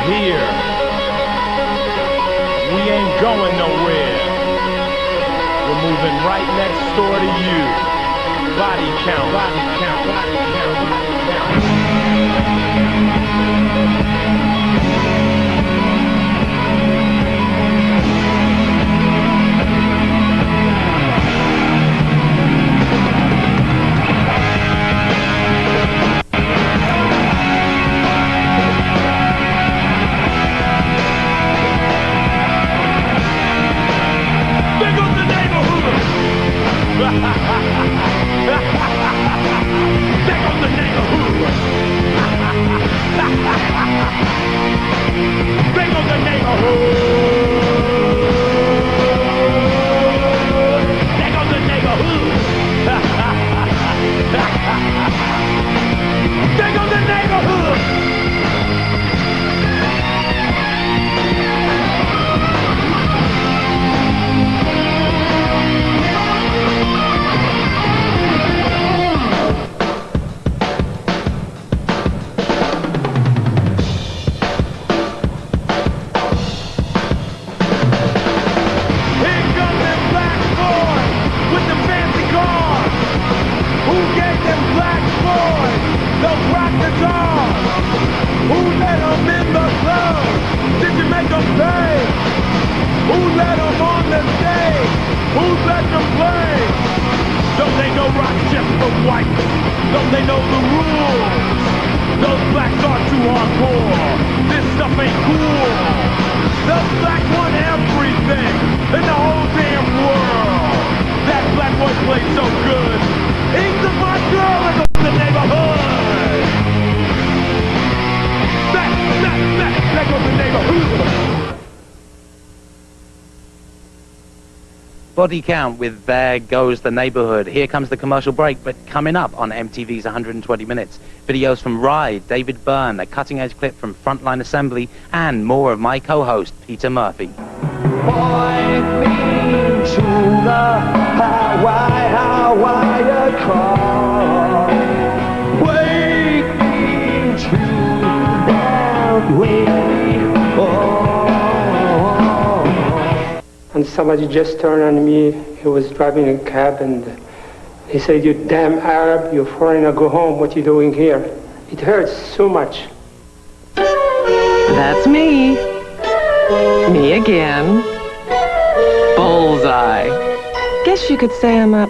here. We ain't going nowhere. We're moving right next door to you. Body count, body count, body count, body count. Body Count with There Goes the Neighborhood. Here comes the commercial break, but coming up on MTV's 120 Minutes, videos from Ride, David Byrne, a cutting-edge clip from Frontline Assembly, and more of my co-host, Peter Murphy. Point me to the Hawaii car. Wake me to that way. And somebody just turned on me. He was driving a cab and he said, "You damn Arab, you foreigner, go home. What you doing here?" It hurts so much. That's me. Me again. Bullseye. Guess you could say I'm a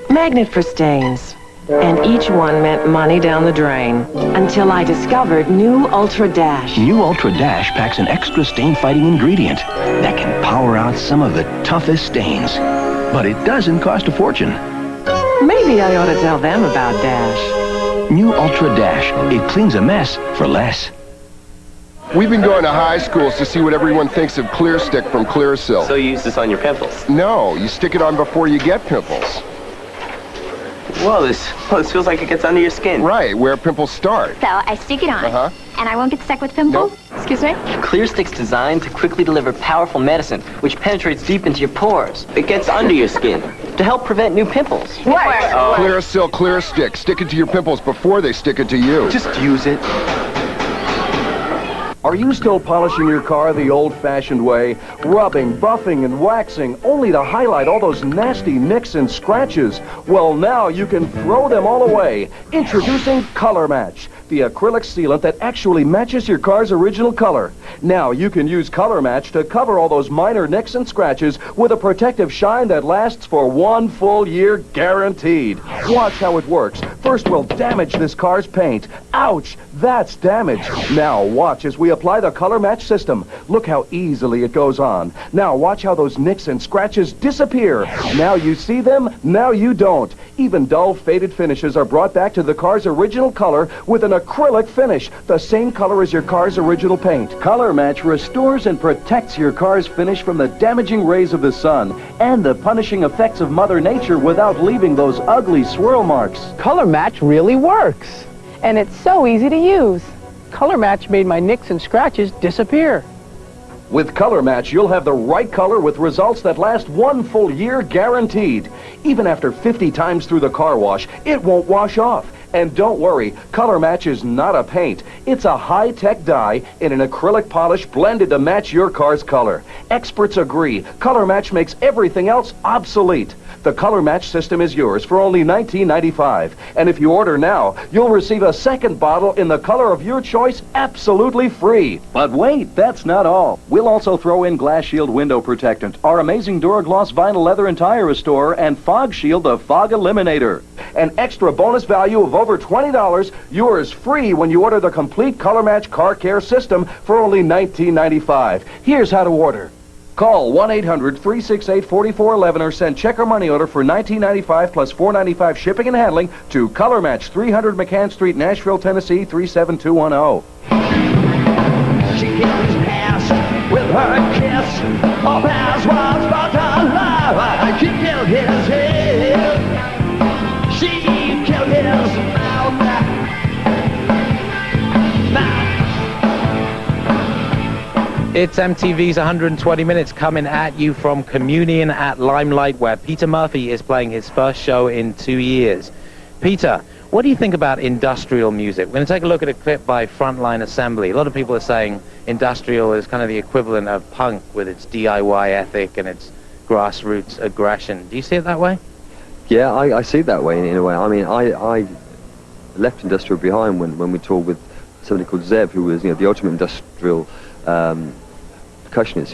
magnet for stains. And each one meant money down the drain. Until I discovered new Ultra Dash. New Ultra Dash packs an extra stain-fighting ingredient that can power out some of the toughest stains. But it doesn't cost a fortune. Maybe I ought to tell them about Dash. New Ultra Dash. It cleans a mess for less. We've been going to high schools to see what everyone thinks of Clear Stick from Clearasil. So you use this on your pimples? No, you stick it on before you get pimples. Whoa, this feels like it gets under your skin. Right, where pimples start. So I stick it on, and I won't get stuck with pimples? Nope. Excuse me? Clear Stick's designed to quickly deliver powerful medicine, which penetrates deep into your pores. It gets under your skin to help prevent new pimples. Clearasil Clear Stick. Stick it to your pimples before they stick it to you. Just use it. Are you still polishing your car the old-fashioned way? Rubbing, buffing, and waxing, only to highlight all those nasty nicks and scratches? Well, now you can throw them all away. Introducing Color Match, the acrylic sealant that actually matches your car's original color. Now you can use Color Match to cover all those minor nicks and scratches with a protective shine that lasts for 1 full year guaranteed. Watch how it works. First, we'll damage this car's paint. Ouch! That's damage. Now watch as we apply the Color Match system. Look how easily it goes on. Now watch how those nicks and scratches disappear. Now you see them, now you don't. Even dull, faded finishes are brought back to the car's original color with an acrylic finish, the same color as your car's original paint. Color Match restores and protects your car's finish from the damaging rays of the sun and the punishing effects of Mother Nature without leaving those ugly swirl marks. Color Match really works. And it's so easy to use. Color Match made my nicks and scratches disappear. With Color Match, you'll have the right color with results that last 1 full year guaranteed. Even after 50 times through the car wash, it won't wash off. And don't worry, Color Match is not a paint. It's a high-tech dye in an acrylic polish blended to match your car's color. Experts agree, Color Match makes everything else obsolete. The Color Match system is yours for only $19.95. And if you order now, you'll receive a second bottle in the color of your choice absolutely free. But wait, that's not all. We'll also throw in Glass Shield Window Protectant, our amazing Duragloss Vinyl Leather and Tire Restorer, and Fog Shield the Fog Eliminator. An extra bonus value of over $20, yours free when you order the complete Color Match Car Care System for only $19.95. Here's how to order. Call 1-800-368-4411 or send check or money order for $19.95 plus $4.95 shipping and handling to Color Match, 300 McCann Street, Nashville, Tennessee, 37210. She killed his ass with her kiss. All past was but a lie. She killed his head. She killed his mouth. It's MTV's 120 Minutes coming at you from Communion at Limelight, where Peter Murphy is playing his first show in 2 years. Peter, what do you think about industrial music? We're going to take a look at a clip by Frontline Assembly. A lot of people are saying industrial is kind of the equivalent of punk with its DIY ethic and its grassroots aggression. Do you see it that way? Yeah, I see it that way in a way. I mean, I left industrial behind when we toured with somebody called Zeb, who was, the ultimate industrial percussionist.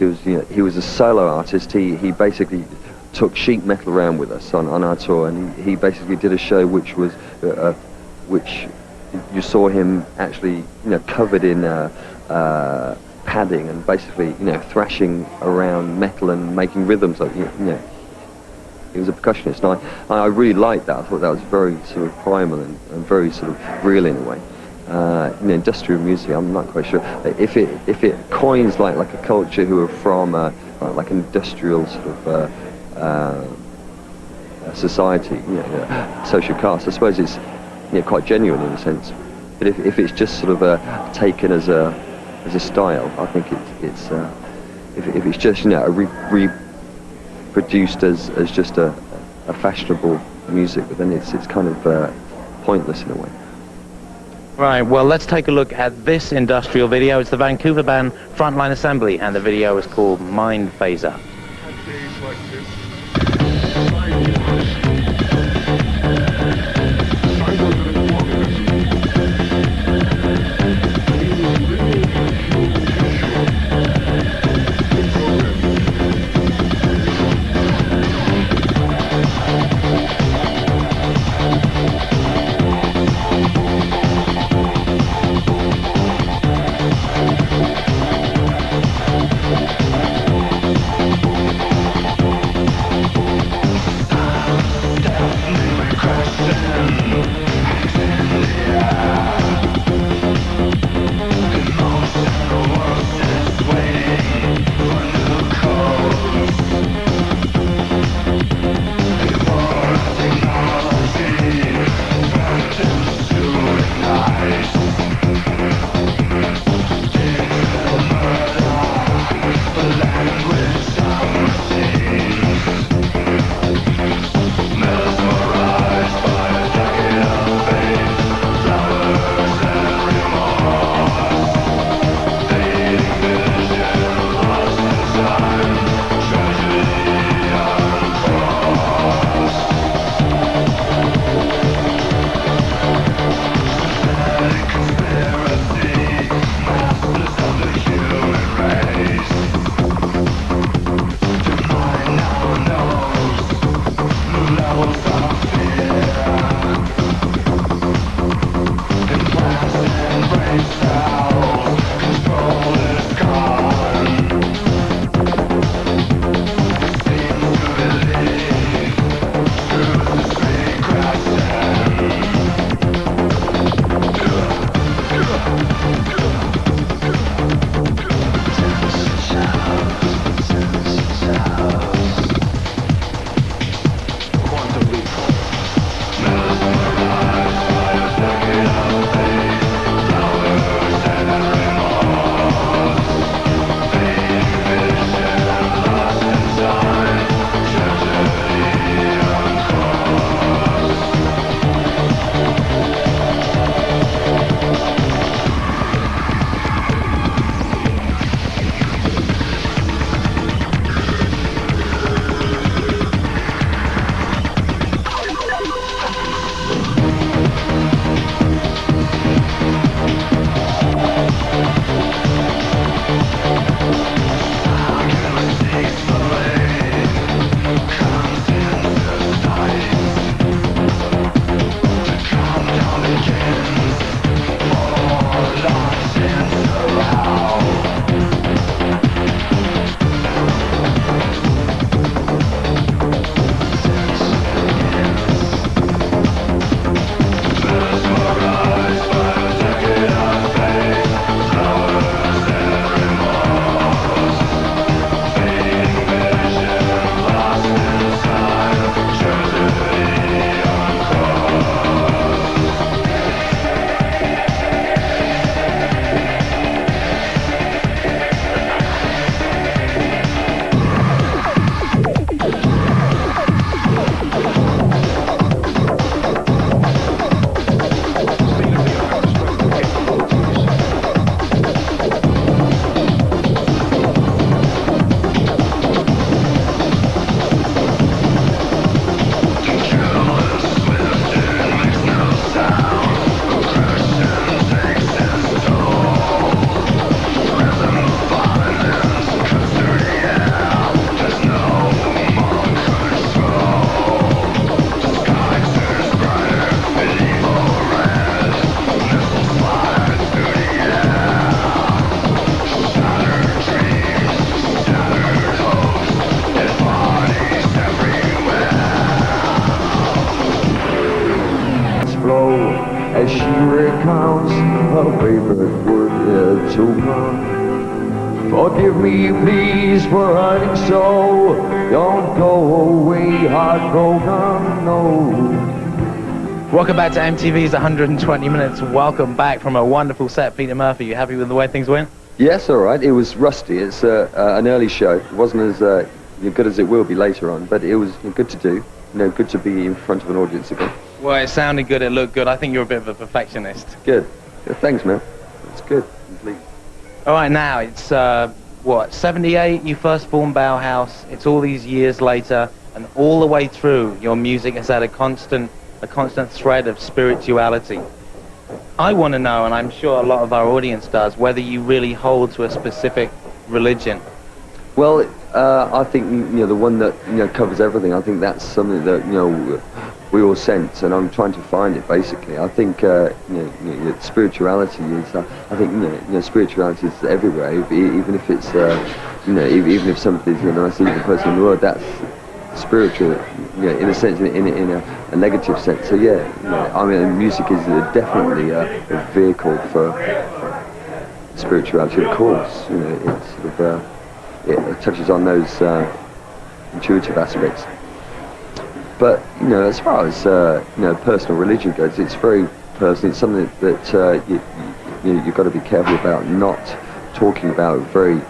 He was a solo artist. He basically took sheet metal around with us on our tour, and he basically did a show which was which you saw him actually covered in padding and basically thrashing around metal and making rhythms. Like he was a percussionist, and I really liked that. I thought that was very sort of primal and very sort of real in a way. Industrial music, I'm not quite sure if it coins like a culture who are from like an industrial sort of society, social caste. I suppose it's quite genuine in a sense. But if it's just sort of taken as a style, I think it's if it's just reproduced as just a fashionable music, but then it's kind of pointless in a way. Right, well, let's take a look at this industrial video. It's the Vancouver band Frontline Assembly, and the video is called Mind Phaser. as she recounts her favorite word to come. Forgive me, please, for hurting so. Don't go away, heartbroken, no. Welcome back to MTV's 120 Minutes. Welcome back from a wonderful set. Peter Murphy, you happy with the way things went? Yes, all right. It was rusty. It's an early show. It wasn't as good as it will be later on, but it was good to do. You know, good to be in front of an audience again. Well, it sounded good. It looked good. I think you're a bit of a perfectionist. Good. Yeah, thanks, man. It's good. Complete. All right, now it's what, 78? You first formed Bauhaus. It's all these years later, and all the way through, your music has had a constant thread of spirituality. I want to know, and I'm sure a lot of our audience does, whether you really hold to a specific religion. Well, I think the one that covers everything. I think that's something that we all sense, and I'm trying to find it. Basically, I think spirituality is. I think spirituality is everywhere. Even if it's even if somebody's the most evil person in the world, that's spiritual. In a sense, in a negative sense. So yeah, I mean, music is definitely a vehicle for spirituality. Of course, it's sort of. It touches on those intuitive aspects. But as far as personal religion goes, it's very personal. It's something that you've got to be careful about not talking about very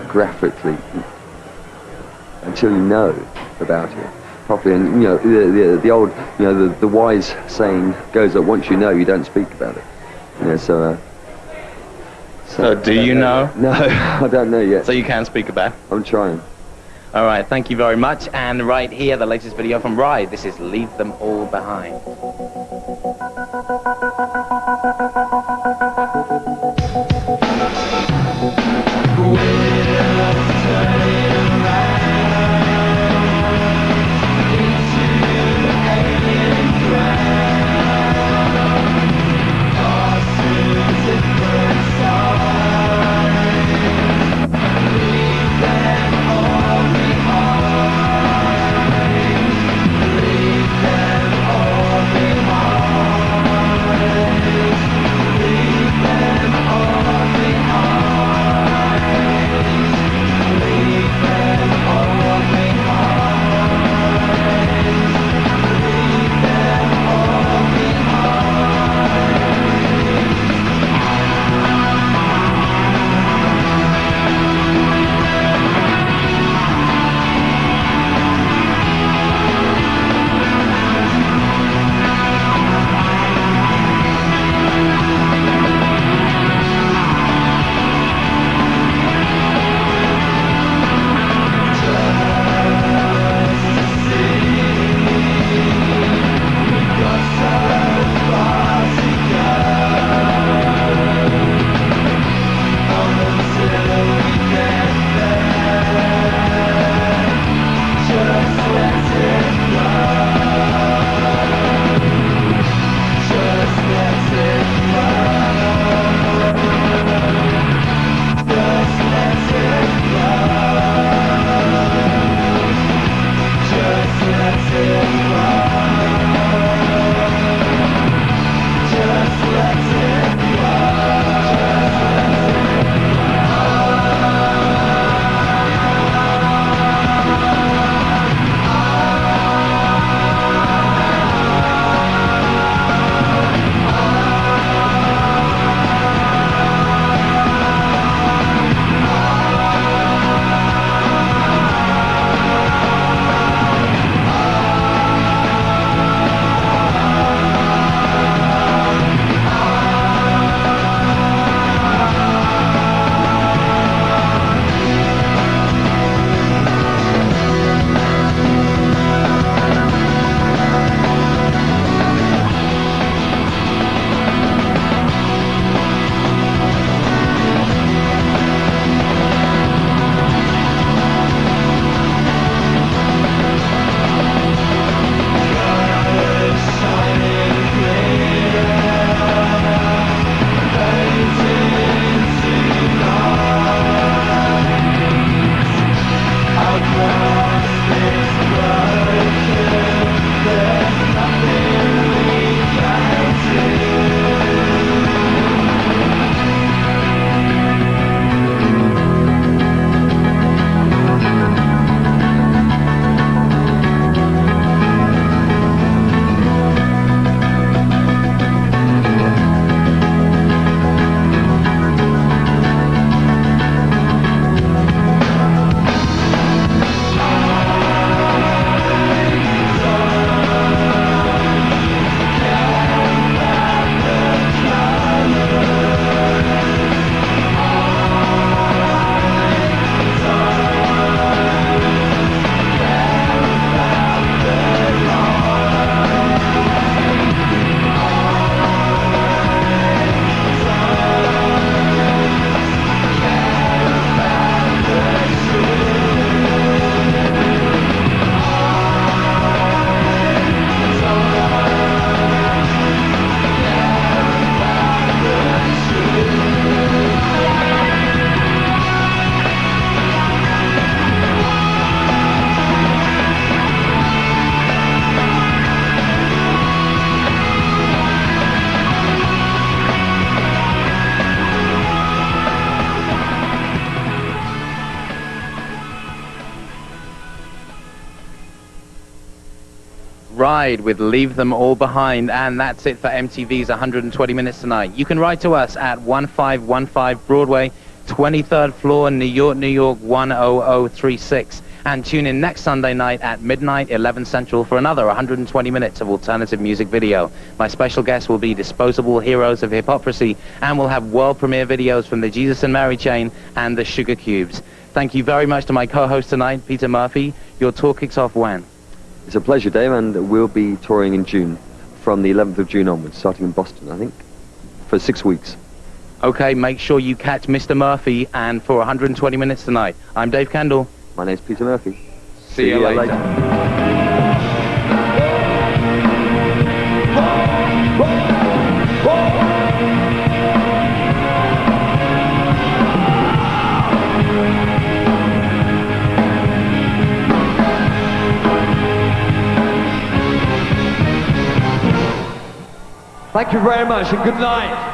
graphically until you know about it properly. And the old the wise saying goes that once you know, you don't speak about it. So do you know? No, I don't know yet. So you can speak about it? I'm trying. All right, thank you very much. And right here, the latest video from Ride. This is Leave Them All Behind. Ride with Leave Them All Behind, and that's it for MTV's 120 Minutes tonight. You can write to us at 1515 Broadway, 23rd floor, New York, New York 10036. And tune in next Sunday night at midnight, 11 Central, for another 120 minutes of alternative music video. My special guest will be Disposable Heroes of Hypocrisy, and we'll have world premiere videos from the Jesus and Mary Chain and the Sugar Cubes. Thank you very much to my co-host tonight, Peter Murphy. Your tour kicks off when? It's a pleasure, Dave, and we'll be touring in June, from the 11th of June onwards, starting in Boston, I think, for 6 weeks. Okay, make sure you catch Mr. Murphy, and for 120 minutes tonight, I'm Dave Kendall. My name's Peter Murphy. See you later. Thank you very much and good night.